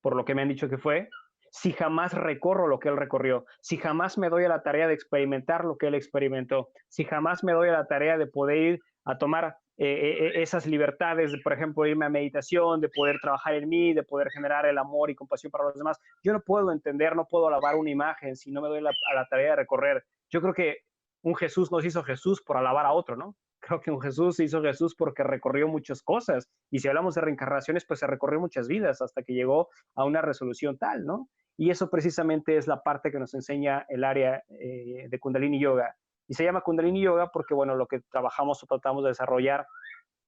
por lo que me han dicho que fue, si jamás recorro lo que él recorrió, si jamás me doy a la tarea de experimentar lo que él experimentó, si jamás me doy a la tarea de poder ir a tomar esas libertades, de, por ejemplo, irme a meditación, de poder trabajar en mí, de poder generar el amor y compasión para los demás. Yo no puedo entender, no puedo alabar una imagen si no me doy a la tarea de recorrer. Yo creo que un Jesús nos hizo Jesús por alabar a otro, ¿no? Creo que un Jesús se hizo Jesús porque recorrió muchas cosas. Y si hablamos de reencarnaciones, pues se recorrió muchas vidas hasta que llegó a una resolución tal, ¿no? Y eso precisamente es la parte que nos enseña el área de Kundalini Yoga. Y se llama Kundalini Yoga porque, bueno, lo que trabajamos o tratamos de desarrollar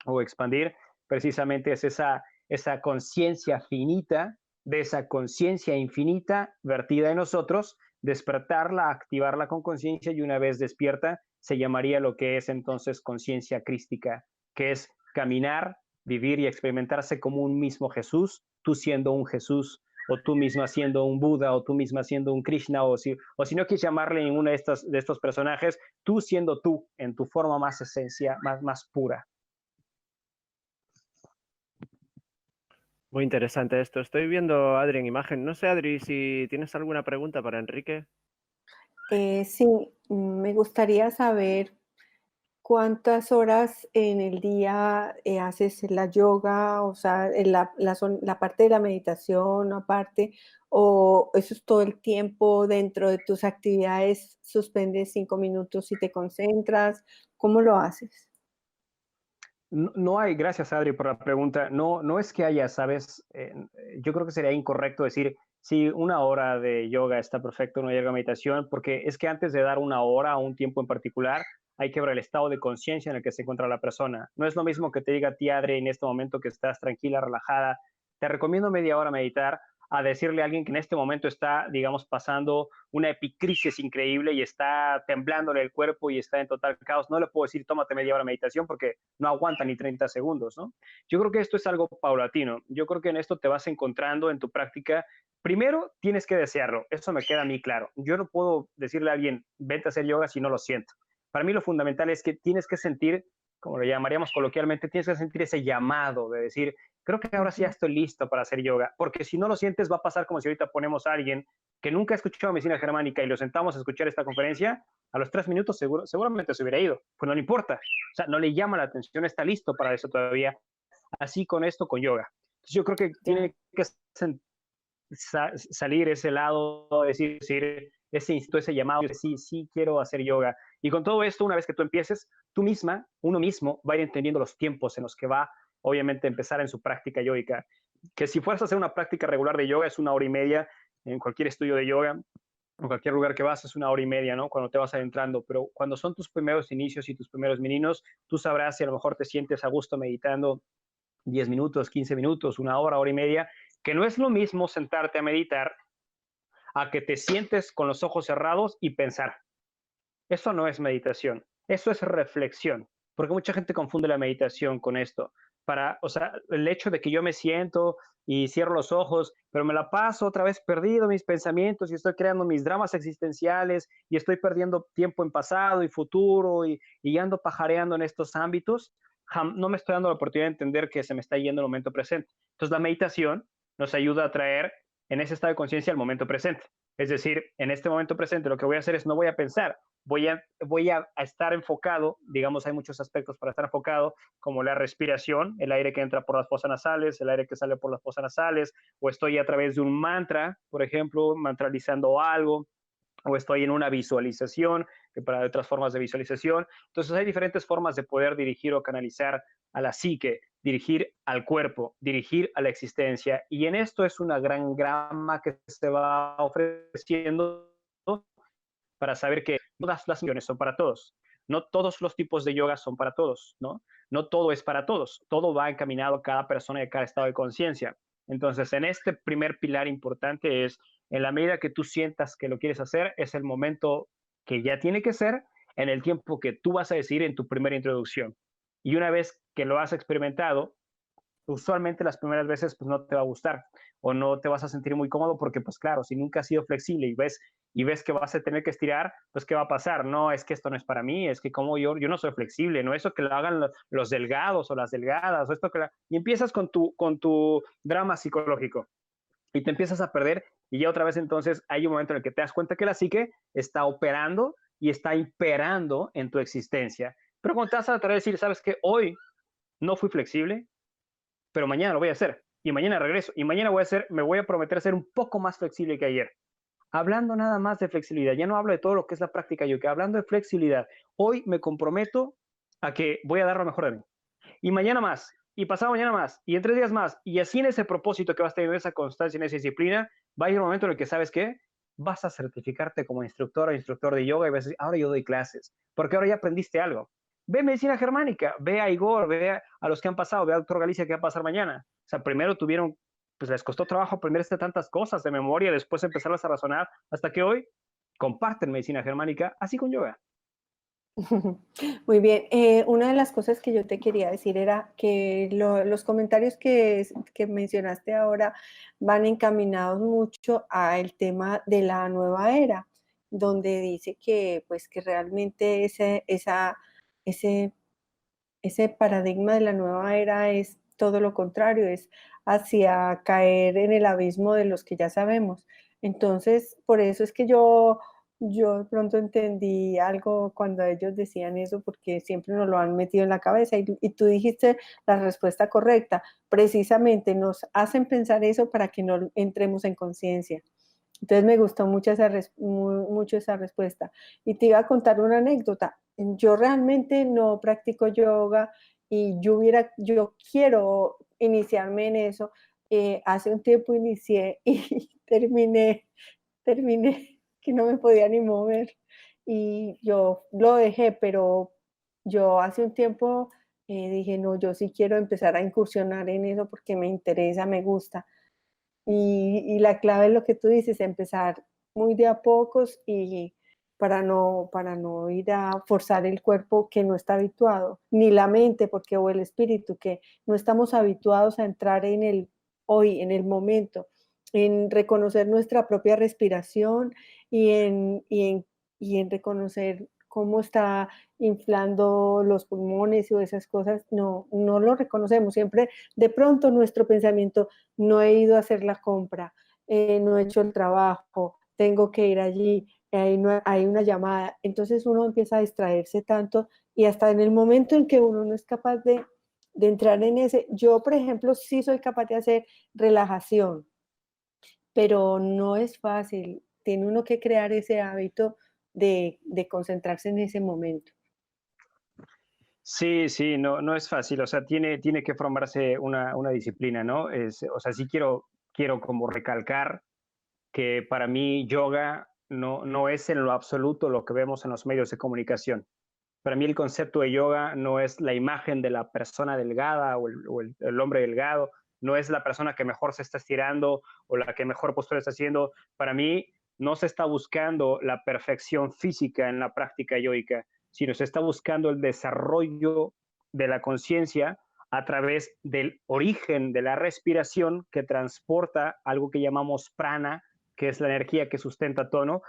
o expandir precisamente es esa conciencia finita, de esa conciencia infinita vertida en nosotros, despertarla, activarla con conciencia y una vez despierta se llamaría lo que es entonces conciencia crística, que es caminar, vivir y experimentarse como un mismo Jesús, tú siendo un Jesús, o tú misma siendo un Buda, o tú misma siendo un Krishna, o si no quieres llamarle ninguno de estos personajes, tú siendo tú en tu forma más esencia, más pura. Muy interesante esto. Estoy viendo a Adri en imagen. No sé, Adri, si tienes alguna pregunta para Enrique. Sí, me gustaría saber cuántas horas en el día haces la yoga, o sea, la parte de la meditación aparte, o eso es todo el tiempo dentro de tus actividades, suspendes 5 minutos y te concentras. ¿Cómo lo haces? No hay, gracias Adri por la pregunta, no es que haya, sabes, yo creo que sería incorrecto decir, si una hora de yoga está perfecto, no yoga meditación, porque es que antes de dar una hora o un tiempo en particular, hay que ver el estado de conciencia en el que se encuentra la persona. No es lo mismo que te diga a ti, Adri, en este momento que estás tranquila, relajada, te recomiendo media hora meditar, a decirle a alguien que en este momento está, digamos, pasando una epicrisis increíble y está temblándole el cuerpo y está en total caos. No le puedo decir, tómate media hora de meditación porque no aguanta ni 30 segundos, ¿no? Yo creo que esto es algo paulatino. Yo creo que en esto te vas encontrando en tu práctica. Primero, tienes que desearlo. Eso me queda a mí claro. Yo no puedo decirle a alguien, vete a hacer yoga si no lo siento. Para mí lo fundamental es que tienes que sentir, como lo llamaríamos coloquialmente, tienes que sentir ese llamado de decir, creo que ahora sí ya estoy listo para hacer yoga, porque si no lo sientes va a pasar como si ahorita ponemos a alguien que nunca ha escuchado medicina germánica y lo sentamos a escuchar esta conferencia, a los 3 minutos seguramente se hubiera ido, pues no le importa, o sea, no le llama la atención, está listo para eso todavía, así con esto, con yoga. Entonces yo creo que tiene que salir ese lado, decir ese instinto, ese llamado, sí, sí quiero hacer yoga. Y con todo esto, una vez que tú empieces, tú misma, uno mismo, va a ir entendiendo los tiempos en los que va, obviamente, empezar en su práctica yógica. Que si fueras a hacer una práctica regular de yoga, es 1 hora y media, en cualquier estudio de yoga, en cualquier lugar que vas, es 1 hora y media, ¿no? Cuando te vas adentrando, pero cuando son tus primeros inicios y tus primeros meninos, tú sabrás si a lo mejor te sientes a gusto meditando 10 minutos, 15 minutos, 1 hora, hora y media, que no es lo mismo sentarte a meditar a que te sientes con los ojos cerrados y pensar. Eso no es meditación, eso es reflexión, porque mucha gente confunde la meditación con esto. O sea, el hecho de que yo me siento y cierro los ojos, pero me la paso otra vez perdido mis pensamientos y estoy creando mis dramas existenciales y estoy perdiendo tiempo en pasado y futuro y ando pajareando en estos ámbitos, no me estoy dando la oportunidad de entender que se me está yendo el momento presente. Entonces la meditación nos ayuda a traer en ese estado de conciencia el momento presente. Es decir, en este momento presente lo que voy a hacer es no voy a pensar, voy a estar enfocado, digamos, hay muchos aspectos para estar enfocado, como la respiración, el aire que entra por las fosas nasales, el aire que sale por las fosas nasales, o estoy a través de un mantra, por ejemplo, mantralizando algo, o estoy en una visualización, que para otras formas de visualización. Entonces hay diferentes formas de poder dirigir o canalizar a la psique, dirigir al cuerpo, dirigir a la existencia. Y en esto es una gran grama que se va ofreciendo para saber que todas las acciones son para todos. No todos los tipos de yoga son para todos, ¿no? No todo es para todos. Todo va encaminado a cada persona y a cada estado de conciencia. Entonces, en este primer pilar importante es, en la medida que tú sientas que lo quieres hacer, es el momento que ya tiene que ser en el tiempo que tú vas a decidir en tu primera introducción. Y una vez que lo has experimentado, usualmente las primeras veces pues no te va a gustar o no te vas a sentir muy cómodo porque pues claro, si nunca has sido flexible y ves que vas a tener que estirar, pues ¿qué va a pasar? No, es que esto no es para mí, es que como yo no soy flexible, no eso que lo hagan los delgados o las delgadas o esto y empiezas con tu drama psicológico y te empiezas a perder y ya otra vez entonces hay un momento en el que te das cuenta que la psique está operando y está imperando en tu existencia. Pero cuando te vas a tratar de decir, ¿sabes qué? Hoy no fui flexible, pero mañana lo voy a hacer y mañana regreso y mañana me voy a prometer ser un poco más flexible que ayer. Hablando nada más de flexibilidad, ya no hablo de todo lo que es la práctica yoga, hablando de flexibilidad, hoy me comprometo a que voy a dar lo mejor de mí. Y mañana más, y pasado mañana más, y en 3 días más, y así en ese propósito que vas teniendo, esa constancia, en esa disciplina, va a ir un momento en el que, ¿sabes qué? Vas a certificarte como instructor o instructor de yoga y vas a decir, ahora yo doy clases, porque ahora ya aprendiste algo. Ve medicina germánica, ve a Igor, ve a los que han pasado, ve a doctor Galicia que va a pasar mañana. O sea, primero tuvieron, pues les costó trabajo aprenderse tantas cosas de memoria, después empezarlas a razonar, hasta que hoy comparten medicina germánica, así con yoga. Muy bien. Una de las cosas que yo te quería decir era que los comentarios que mencionaste ahora van encaminados mucho al tema de la nueva era, donde dice que, pues, que realmente ese, ese paradigma de la nueva era es todo lo contrario, es hacia caer en el abismo de los que ya sabemos. Entonces, por eso es que yo de pronto entendí algo cuando ellos decían eso, porque siempre nos lo han metido en la cabeza y tú dijiste la respuesta correcta. Precisamente nos hacen pensar eso para que no entremos en conciencia. Entonces me gustó mucho esa respuesta. Y te iba a contar una anécdota. Yo realmente no practico yoga y yo quiero iniciarme en eso. Hace un tiempo inicié y terminé que no me podía ni mover y yo lo dejé, pero yo hace un tiempo dije, no, yo sí quiero empezar a incursionar en eso porque me interesa, me gusta. Y la clave es lo que tú dices, empezar muy de a pocos y para no ir a forzar el cuerpo que no está habituado, ni la mente, porque o el espíritu, que no estamos habituados a entrar en el hoy, en el momento, en reconocer nuestra propia respiración y en reconocer cómo está inflando los pulmones o esas cosas, no lo reconocemos. Siempre de pronto nuestro pensamiento, no he ido a hacer la compra, no he hecho el trabajo, tengo que ir allí, hay una llamada. Entonces uno empieza a distraerse tanto y hasta en el momento en que uno no es capaz de entrar en ese, yo por ejemplo sí soy capaz de hacer relajación, pero no es fácil, tiene uno que crear ese hábito de concentrarse en ese momento. Sí, sí, no es fácil, o sea, tiene que formarse una disciplina, ¿no? O sea, sí quiero como recalcar que para mí yoga no es en lo absoluto lo que vemos en los medios de comunicación. Para mí el concepto de yoga no es la imagen de la persona delgada o el hombre delgado, no es la persona que mejor se está estirando o la que mejor postura está haciendo. Para mí no se está buscando la perfección física en la práctica yoica, sino se está buscando el desarrollo de la conciencia a través del origen de la respiración que transporta algo que llamamos prana, que es la energía que sustenta todo,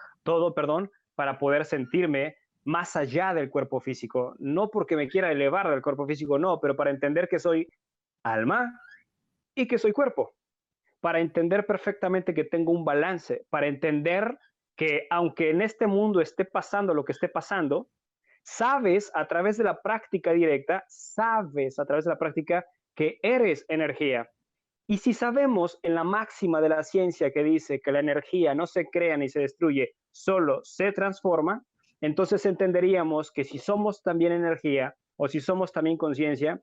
para poder sentirme más allá del cuerpo físico. No porque me quiera elevar del cuerpo físico, no, pero para entender que soy alma y que soy cuerpo. Para entender perfectamente que tengo un balance, para entender que aunque en este mundo esté pasando lo que esté pasando, sabes a través de la práctica directa, sabes a través de la práctica que eres energía. Y si sabemos en la máxima de la ciencia que dice que la energía no se crea ni se destruye, solo se transforma, entonces entenderíamos que si somos también energía o si somos también conciencia,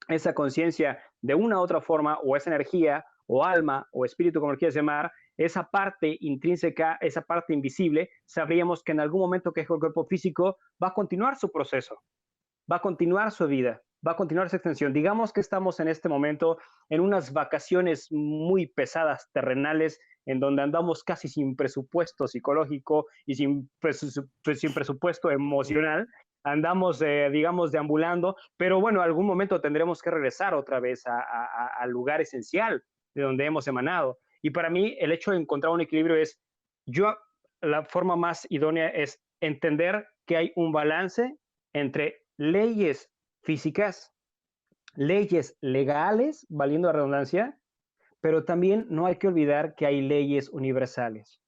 esa conciencia de una u otra forma, o esa energía, o alma, o espíritu, como lo quieras llamar, esa parte intrínseca, esa parte invisible, sabríamos que en algún momento que el cuerpo físico va a continuar su proceso, va a continuar su vida, va a continuar su extensión. Digamos que estamos en este momento en unas vacaciones muy pesadas, terrenales, en donde andamos casi sin presupuesto psicológico y sin presupuesto emocional, andamos, digamos, deambulando, pero bueno, algún momento tendremos que regresar otra vez al lugar esencial de donde hemos emanado. Y para mí el hecho de encontrar un equilibrio es, yo, la forma más idónea es entender que hay un balance entre leyes físicas, leyes legales, valiendo la redundancia, pero también no hay que olvidar que hay leyes universales.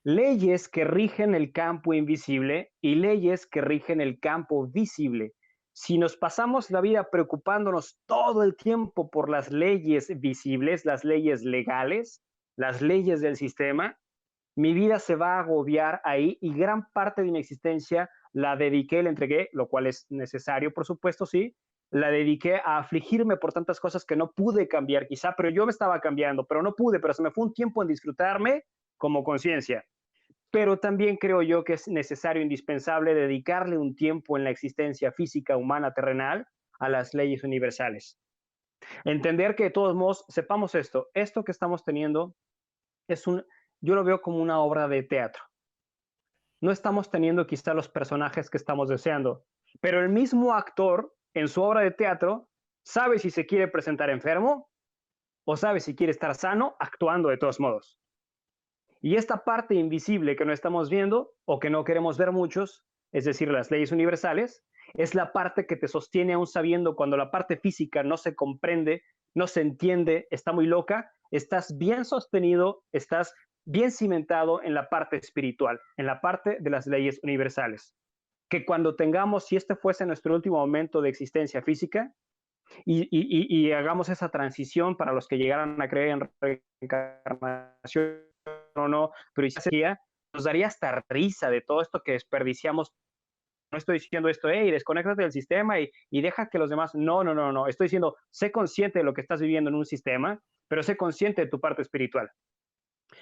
Leyes que rigen el campo invisible y leyes que rigen el campo visible. Si nos pasamos la vida preocupándonos todo el tiempo por las leyes visibles, las leyes legales, las leyes del sistema, mi vida se va a agobiar ahí y gran parte de mi existencia la dediqué, la entregué, lo cual es necesario, por supuesto, sí, la dediqué a afligirme por tantas cosas que no pude cambiar quizá, pero yo me estaba cambiando, pero no pude, pero se me fue un tiempo en disfrutarme como conciencia. Pero también creo yo que es necesario, indispensable, dedicarle un tiempo en la existencia física humana terrenal a las leyes universales. Entender que de todos modos, sepamos esto que estamos teniendo es yo lo veo como una obra de teatro. No estamos teniendo quizá los personajes que estamos deseando, pero el mismo actor en su obra de teatro sabe si se quiere presentar enfermo o sabe si quiere estar sano actuando de todos modos. Y esta parte invisible que no estamos viendo o que no queremos ver muchos, es decir, las leyes universales, es la parte que te sostiene aún sabiendo cuando la parte física no se comprende, no se entiende, está muy loca, estás bien sostenido, estás bien cimentado en la parte espiritual, en la parte de las leyes universales. Que cuando tengamos, si este fuese nuestro último momento de existencia física, y hagamos esa transición para los que llegaran a creer en reencarnación o no, pero ya nos daría hasta risa de todo esto que desperdiciamos. No estoy diciendo esto, hey, desconéctate del sistema y deja que los demás, no, estoy diciendo, sé consciente de lo que estás viviendo en un sistema, pero sé consciente de tu parte espiritual,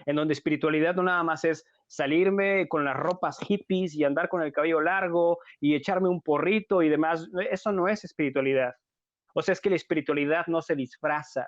en donde espiritualidad no nada más es salirme con las ropas hippies y andar con el cabello largo y echarme un porrito y demás, eso no es espiritualidad. O sea, es que la espiritualidad no se disfraza,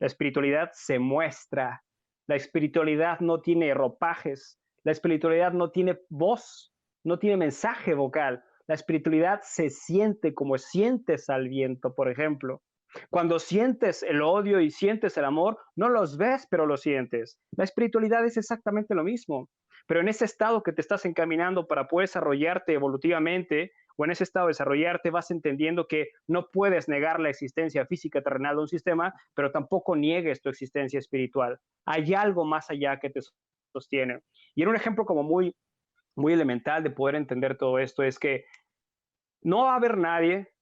la espiritualidad se muestra, la espiritualidad no tiene ropajes, la espiritualidad no tiene voz, no tiene mensaje vocal, la espiritualidad se siente como sientes al viento, por ejemplo. Cuando sientes el odio y sientes el amor, no los ves, pero lo sientes. La espiritualidad es exactamente lo mismo, pero en ese estado que te estás encaminando para poder desarrollarte evolutivamente, o en ese estado de desarrollarte, vas entendiendo que no puedes negar la existencia física terrenal de un sistema, pero tampoco niegues tu existencia espiritual. Hay algo más allá que te sostiene. Y en un ejemplo como muy, muy elemental de poder entender todo esto es que no va a haber nadie,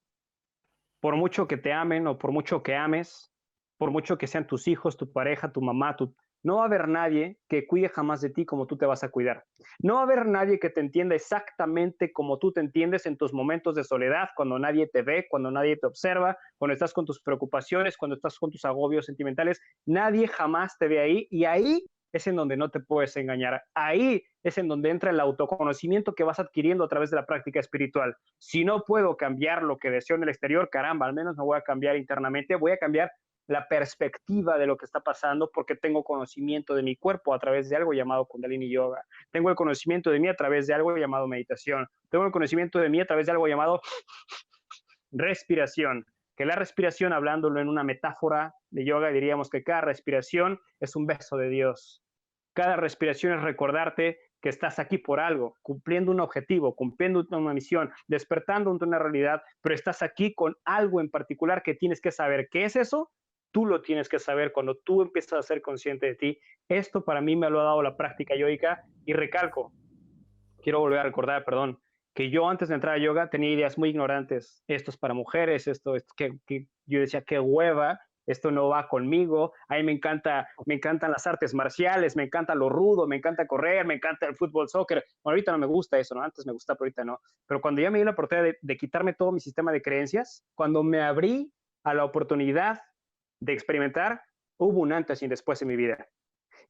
por mucho que te amen o por mucho que ames, por mucho que sean tus hijos, tu pareja, tu mamá, no va a haber nadie que cuide jamás de ti como tú te vas a cuidar. No va a haber nadie que te entienda exactamente como tú te entiendes en tus momentos de soledad, cuando nadie te ve, cuando nadie te observa, cuando estás con tus preocupaciones, cuando estás con tus agobios sentimentales. Nadie jamás te ve ahí y ahí es en donde no te puedes engañar. Ahí es en donde entra el autoconocimiento que vas adquiriendo a través de la práctica espiritual. Si no puedo cambiar lo que deseo en el exterior, caramba, al menos me voy a cambiar internamente, voy a cambiar la perspectiva de lo que está pasando porque tengo conocimiento de mi cuerpo a través de algo llamado Kundalini Yoga. Tengo el conocimiento de mí a través de algo llamado meditación. Tengo el conocimiento de mí a través de algo llamado respiración. Que la respiración, hablándolo en una metáfora de yoga, diríamos que cada respiración es un beso de Dios. Cada respiración es recordarte que estás aquí por algo, cumpliendo un objetivo, cumpliendo una misión, despertando una realidad, pero estás aquí con algo en particular que tienes que saber. ¿Qué es eso? Tú lo tienes que saber cuando tú empiezas a ser consciente de ti. Esto para mí me lo ha dado la práctica yoica y recalco, quiero volver a recordar, perdón, que yo antes de entrar a yoga tenía ideas muy ignorantes. Esto es para mujeres, esto que yo decía, qué hueva esto no va conmigo, a mí me encantan las artes marciales, me encanta lo rudo, me encanta correr, me encanta el fútbol, soccer. Bueno, ahorita no me gusta eso, ¿no? Antes me gustaba, pero ahorita no. Pero cuando ya me di la oportunidad de quitarme todo mi sistema de creencias, cuando me abrí a la oportunidad de experimentar, hubo un antes y un después en mi vida.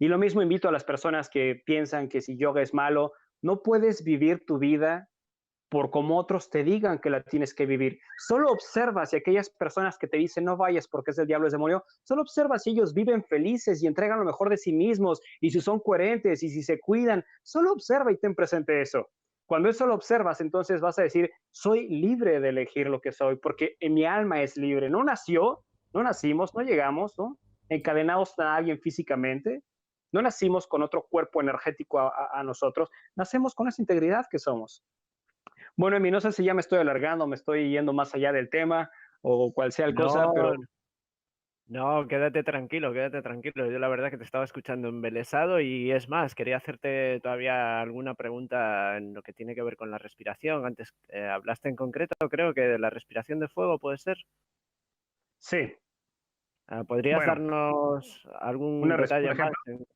Y lo mismo invito a las personas que piensan que si yoga es malo, no puedes vivir tu vida por como otros te digan que la tienes que vivir. Solo observa si aquellas personas que te dicen no vayas porque es del diablo, es demonio, solo observa si ellos viven felices y entregan lo mejor de sí mismos y si son coherentes y si se cuidan. Solo observa y ten presente eso. Cuando eso lo observas, entonces vas a decir, soy libre de elegir lo que soy porque en mi alma es libre. No nació, no nacimos, no llegamos, ¿no? Encadenados a alguien físicamente. No nacimos con otro cuerpo energético a nosotros. Nacemos con esa integridad que somos. Bueno, Emi, no sé si ya me estoy alargando, me estoy yendo más allá del tema o cual sea el cosa, pero No, quédate tranquilo, quédate tranquilo. Yo la verdad que te estaba escuchando embelesado y es más, quería hacerte todavía alguna pregunta en lo que tiene que ver con la respiración. Antes hablaste en concreto, creo que de la respiración de fuego, ¿puede ser? sí. ¿Podrías Bueno, darnos algún un detalle más? ejemplo.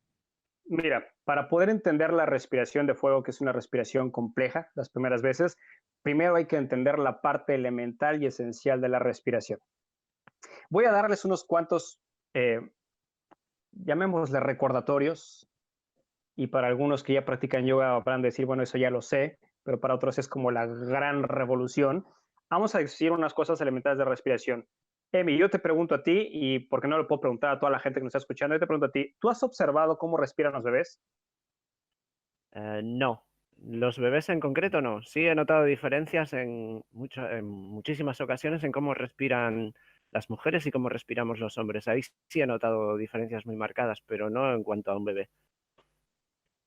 Mira, para poder entender la respiración de fuego, que es una respiración compleja las primeras veces, primero hay que entender la parte elemental y esencial de la respiración. Voy a darles unos cuantos, llamémosle recordatorios, y para algunos que ya practican yoga van a decir, bueno, eso ya lo sé, pero para otros es como la gran revolución. Vamos a decir unas cosas elementales de respiración. Emi, yo te pregunto a ti, y porque no lo puedo preguntar a toda la gente que nos está escuchando, yo te pregunto a ti, ¿tú has observado cómo respiran los bebés? No, los bebés en concreto no. Sí he notado diferencias en muchísimas ocasiones en cómo respiran las mujeres y cómo respiramos los hombres. Ahí sí he notado diferencias muy marcadas, pero no en cuanto a un bebé.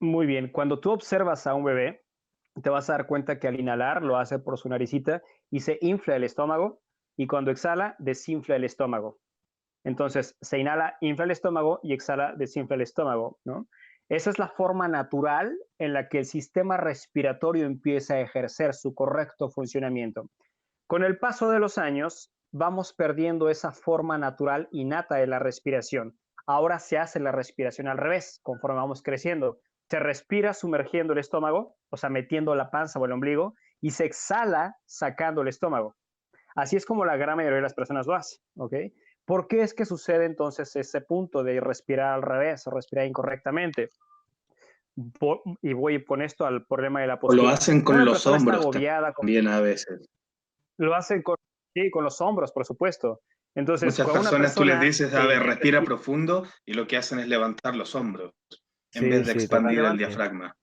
Muy bien, cuando tú observas a un bebé, te vas a dar cuenta que al inhalar lo hace por su naricita y se infla el estómago y cuando exhala desinfla el estómago. Entonces se inhala, infla el estómago y exhala, desinfla el estómago, ¿no? Esa es la forma natural en la que el sistema respiratorio empieza a ejercer su correcto funcionamiento. Con el paso de los años, vamos perdiendo esa forma natural innata de la respiración. Ahora se hace la respiración al revés, conforme vamos creciendo. Se respira sumergiendo el estómago, o sea, metiendo la panza o el ombligo, y se exhala sacando el estómago. Así es como la gran mayoría de las personas lo hace, ¿ok? ¿Por qué es que sucede entonces ese punto de respirar al revés o respirar incorrectamente? Y voy con esto al problema de la O lo postura. hacen con Una los persona está hombros agobiada, también a veces. lo hacen con, sí, con los hombros, por supuesto. Entonces, Muchas cuando una personas tú les persona dices, a ver, respira profundo, y lo que hacen es levantar los hombros en Sí, vez de sí, expandir el totalmente. diafragma.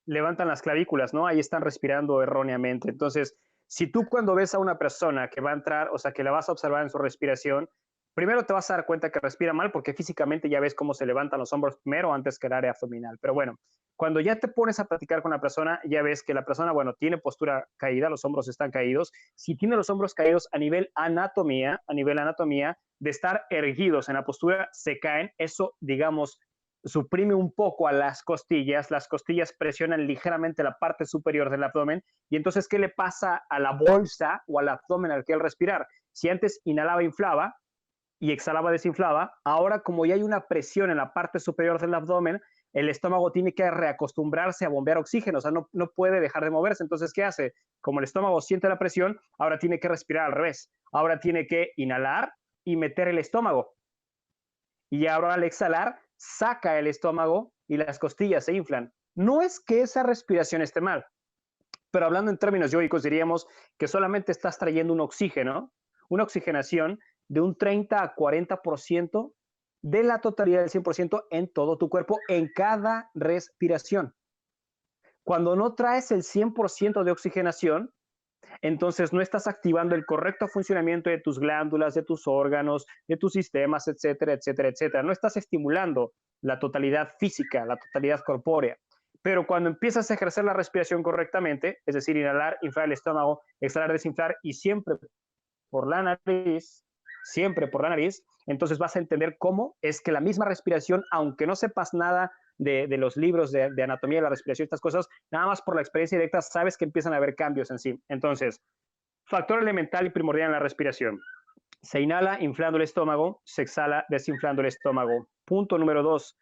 levantan las clavículas, ¿no? Ahí están respirando erróneamente. Entonces, si tú cuando ves a una persona que va a entrar, o sea, que la vas a observar en su respiración, primero te vas a dar cuenta que respira mal porque físicamente ya ves cómo se levantan los hombros primero antes que el área abdominal. Pero bueno, cuando ya te pones a platicar con la persona, ya ves que la persona, bueno, tiene postura caída, los hombros están caídos. Si tiene los hombros caídos a nivel anatomía, de estar erguidos en la postura, se caen. Eso, digamos, suprime un poco a las costillas presionan ligeramente la parte superior del abdomen y entonces, ¿qué le pasa a la bolsa o al abdomen al que al respirar? Si antes inhalaba, inflaba y exhalaba, desinflaba, ahora como ya hay una presión en la parte superior del abdomen, el estómago tiene que reacostumbrarse a bombear oxígeno, o sea, no puede dejar de moverse. Entonces, ¿qué hace? Como el estómago siente la presión, ahora tiene que respirar al revés. Ahora tiene que inhalar y meter el estómago. Y ahora al exhalar, saca el estómago y las costillas se inflan. No es que esa respiración esté mal, pero hablando en términos yoicos diríamos que solamente estás trayendo un oxígeno, una oxigenación de un 30 a 40% de la totalidad del 100% en todo tu cuerpo en cada respiración. Cuando no traes el 100% de oxigenación, entonces no estás activando el correcto funcionamiento de tus glándulas, de tus órganos, de tus sistemas, etcétera, etcétera, etcétera. No estás estimulando la totalidad física, la totalidad corpórea. Pero cuando empiezas a ejercer la respiración correctamente, es decir, inhalar, inflar el estómago, exhalar, desinflar y siempre por la nariz, entonces vas a entender cómo es que la misma respiración, aunque no sepas nada de los libros de anatomía de la respiración, estas cosas, nada más por la experiencia directa sabes que empiezan a haber cambios en sí. Entonces, factor elemental y primordial en la respiración. Se inhala inflando el estómago, se exhala desinflando el estómago. Punto número 2.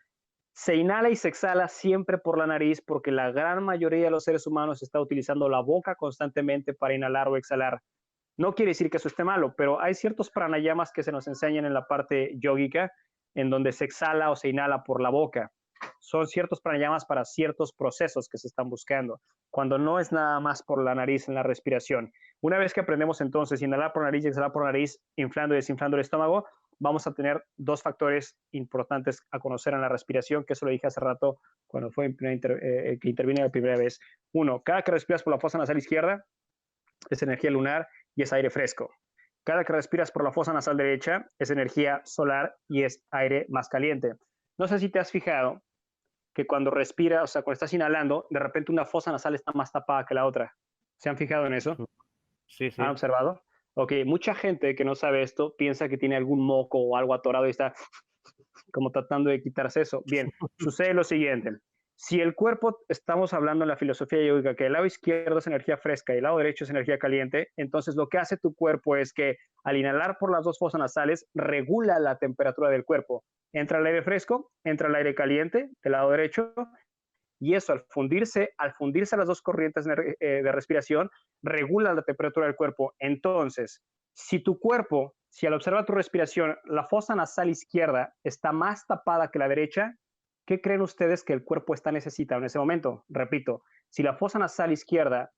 Se inhala y se exhala siempre por la nariz porque la gran mayoría de los seres humanos está utilizando la boca constantemente para inhalar o exhalar. No quiere decir que eso esté malo, pero hay ciertos pranayamas que se nos enseñan en la parte yógica en donde se exhala o se inhala por la boca. Son ciertos pranayamas para ciertos procesos que se están buscando, cuando no es nada más por la nariz en la respiración. Una vez que aprendemos entonces inhalar por nariz y exhalar por nariz, inflando y desinflando el estómago, vamos a tener dos factores importantes a conocer en la respiración, que eso lo dije hace rato cuando fue que intervine la primera vez. Uno, cada que respiras por la fosa nasal izquierda es energía lunar y es aire fresco. Cada que respiras por la fosa nasal derecha es energía solar y es aire más caliente. No sé si te has fijado que cuando respiras, o sea, cuando estás inhalando, de repente una fosa nasal está más tapada que la otra. ¿Se han fijado en eso? Sí, sí. ¿Han observado? Ok, mucha gente que no sabe esto piensa que tiene algún moco o algo atorado y está como tratando de quitarse eso. Bien, sucede lo siguiente. Si el cuerpo, estamos hablando en la filosofía yógica, que el lado izquierdo es energía fresca y el lado derecho es energía caliente, entonces lo que hace tu cuerpo es que al inhalar por las dos fosas nasales, regula la temperatura del cuerpo. Entra el aire fresco, entra el aire caliente del lado derecho, y eso al fundirse las dos corrientes de respiración, regula la temperatura del cuerpo. Entonces, si al observar tu respiración, la fosa nasal izquierda está más tapada que la derecha, ¿qué creen ustedes que el cuerpo está necesitando en ese momento? Repito, si la fosa nasal izquierda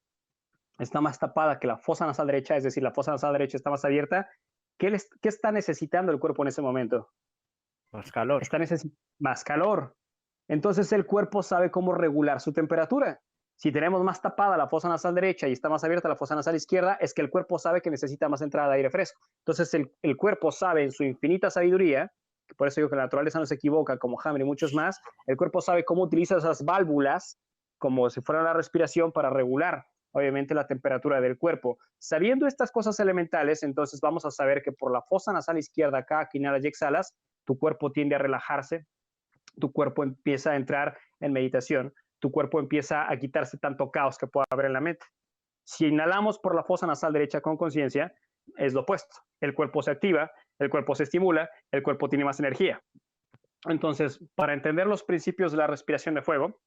está más tapada que la fosa nasal derecha, es decir, la fosa nasal derecha está más abierta, ¿qué está necesitando el cuerpo en ese momento? Más calor. Está necesitando más calor. Entonces el cuerpo sabe cómo regular su temperatura. Si tenemos más tapada la fosa nasal derecha y está más abierta la fosa nasal izquierda, es que el cuerpo sabe que necesita más entrada de aire fresco. Entonces el cuerpo sabe en su infinita sabiduría, que por eso digo que la naturaleza no se equivoca, como Hammer y muchos más, el cuerpo sabe cómo utiliza esas válvulas como si fuera la respiración para regular, obviamente, la temperatura del cuerpo. Sabiendo estas cosas elementales, entonces vamos a saber que por la fosa nasal izquierda, cada que inhalas y exhalas, tu cuerpo tiende a relajarse, tu cuerpo empieza a entrar en meditación, tu cuerpo empieza a quitarse tanto caos que pueda haber en la mente. Si inhalamos por la fosa nasal derecha con conciencia, es lo opuesto. El cuerpo se activa, el cuerpo se estimula, el cuerpo tiene más energía. Entonces, para entender los principios de la respiración de fuego,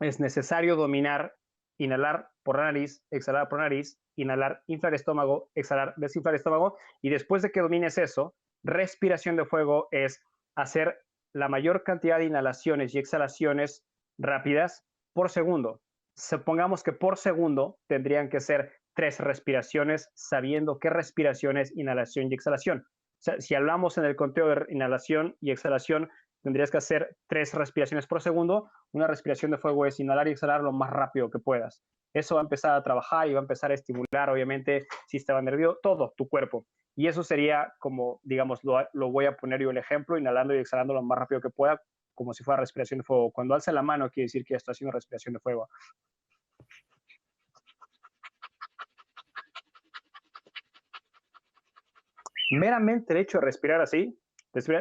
es necesario dominar, inhalar por la nariz, exhalar por la nariz, inhalar, inflar estómago, exhalar, desinflar estómago, y después de que domines eso, respiración de fuego es hacer la mayor cantidad de inhalaciones y exhalaciones rápidas por segundo. Supongamos que por segundo tendrían que ser 3 respiraciones, sabiendo qué respiraciones, inhalación y exhalación. O sea, si hablamos en el conteo de inhalación y exhalación, tendrías que hacer 3 respiraciones por segundo. Una respiración de fuego es inhalar y exhalar lo más rápido que puedas. Eso va a empezar a trabajar y va a empezar a estimular, obviamente, sistema nervioso, todo tu cuerpo. Y eso sería como, digamos, lo voy a poner yo el ejemplo, inhalando y exhalando lo más rápido que pueda, como si fuera respiración de fuego. Cuando alza la mano, quiere decir que ya está haciendo respiración de fuego. Meramente el hecho de respirar así,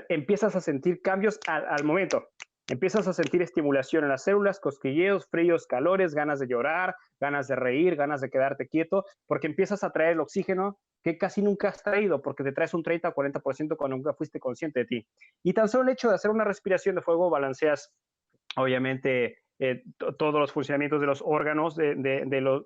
empiezas a sentir cambios al momento. Empiezas a sentir estimulación en las células, cosquilleos, fríos, calores, ganas de llorar, ganas de reír, ganas de quedarte quieto, porque empiezas a traer el oxígeno que casi nunca has traído, porque te traes un 30 o 40% cuando nunca fuiste consciente de ti. Y tan solo el hecho de hacer una respiración de fuego balanceas, obviamente, todos los funcionamientos de los órganos,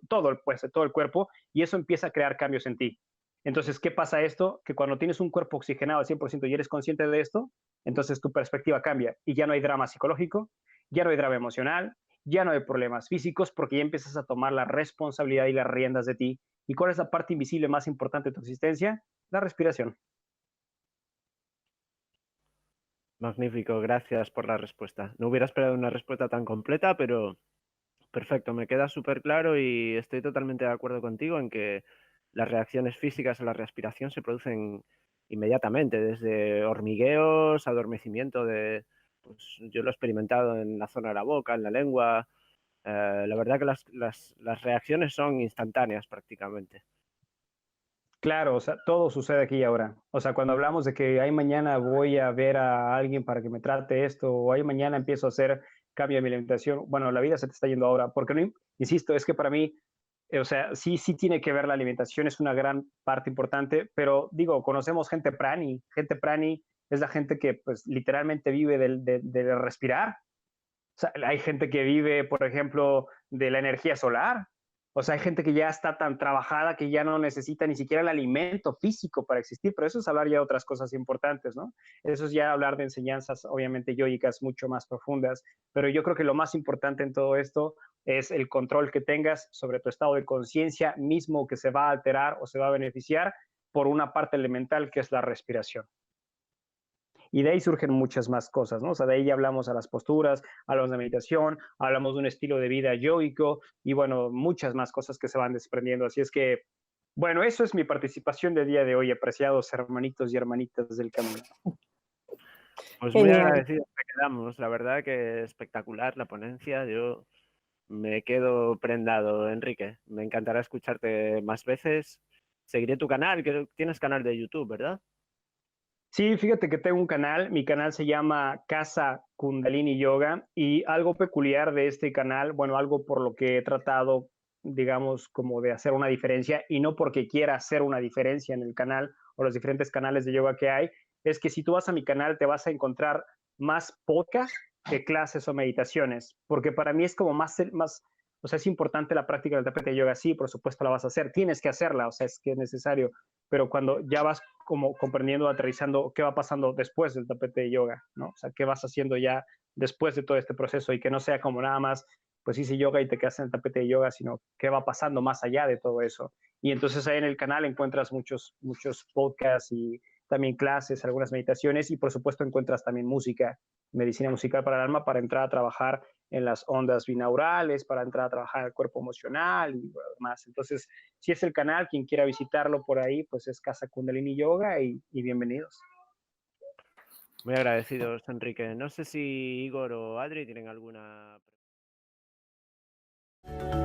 todo el cuerpo, y eso empieza a crear cambios en ti. Entonces, ¿qué pasa esto? Que cuando tienes un cuerpo oxigenado al 100% y eres consciente de esto, entonces tu perspectiva cambia y ya no hay drama psicológico, ya no hay drama emocional, ya no hay problemas físicos porque ya empiezas a tomar la responsabilidad y las riendas de ti. ¿Y cuál es la parte invisible más importante de tu existencia? La respiración. Magnífico, gracias por la respuesta. No hubiera esperado una respuesta tan completa, pero perfecto, me queda súper claro y estoy totalmente de acuerdo contigo en que las reacciones físicas a la respiración se producen inmediatamente, desde hormigueos, adormecimiento pues yo lo he experimentado en la zona de la boca, en la lengua. La verdad que las reacciones son instantáneas prácticamente. Claro, o sea, todo sucede aquí y ahora. O sea, cuando hablamos de que hay mañana voy a ver a alguien para que me trate esto, o hay mañana empiezo a hacer cambio de mi alimentación, bueno, la vida se te está yendo ahora, porque no, insisto, es que para mí O sea, sí, sí tiene que ver la alimentación, es una gran parte importante, pero digo, conocemos gente prani es la gente que pues literalmente vive de respirar. O sea, hay gente que vive, por ejemplo, de la energía solar. O sea, hay gente que ya está tan trabajada que ya no necesita ni siquiera el alimento físico para existir, pero eso es hablar ya de otras cosas importantes, ¿no? Eso es ya hablar de enseñanzas, obviamente, yógicas mucho más profundas, pero yo creo que lo más importante en todo esto es el control que tengas sobre tu estado de conciencia mismo que se va a alterar o se va a beneficiar por una parte elemental que es la respiración. Y de ahí surgen muchas más cosas, ¿no? O sea, de ahí ya hablamos a las posturas, hablamos de meditación, hablamos de un estilo de vida yoico y bueno, muchas más cosas que se van desprendiendo. Así es que, bueno, eso es mi participación del día de hoy, apreciados hermanitos y hermanitas del camino. Pues muy Genial. agradecidos que quedamos. La verdad que espectacular la ponencia. Yo me quedo prendado, Enrique. Me encantará escucharte más veces. Seguiré tu canal, que tienes canal de YouTube, ¿verdad? Sí, fíjate que tengo un canal, mi canal se llama Casa Kundalini Yoga y algo peculiar de este canal, bueno, algo por lo que he tratado, digamos, como de hacer una diferencia y no porque quiera hacer una diferencia en el canal o los diferentes canales de yoga que hay, es que si tú vas a mi canal te vas a encontrar más podcasts que clases o meditaciones, porque para mí es como más, o sea, es importante la práctica del tapete de yoga, sí, por supuesto la vas a hacer, tienes que hacerla, o sea, es que es necesario, pero cuando ya vas como comprendiendo, aterrizando qué va pasando después del tapete de yoga, ¿no? O sea, qué vas haciendo ya después de todo este proceso y que no sea como nada más, pues hice yoga y te quedas en el tapete de yoga, sino qué va pasando más allá de todo eso. Y entonces ahí en el canal encuentras muchos podcasts y también clases, algunas meditaciones y por supuesto encuentras también música, medicina musical para el alma para entrar a trabajar en las ondas binaurales, para entrar a trabajar en el cuerpo emocional y demás. Entonces, si es el canal, quien quiera visitarlo por ahí, pues es Casa Kundalini Yoga y bienvenidos. Muy agradecidos, Enrique. No sé si Igor o Adri tienen alguna pregunta.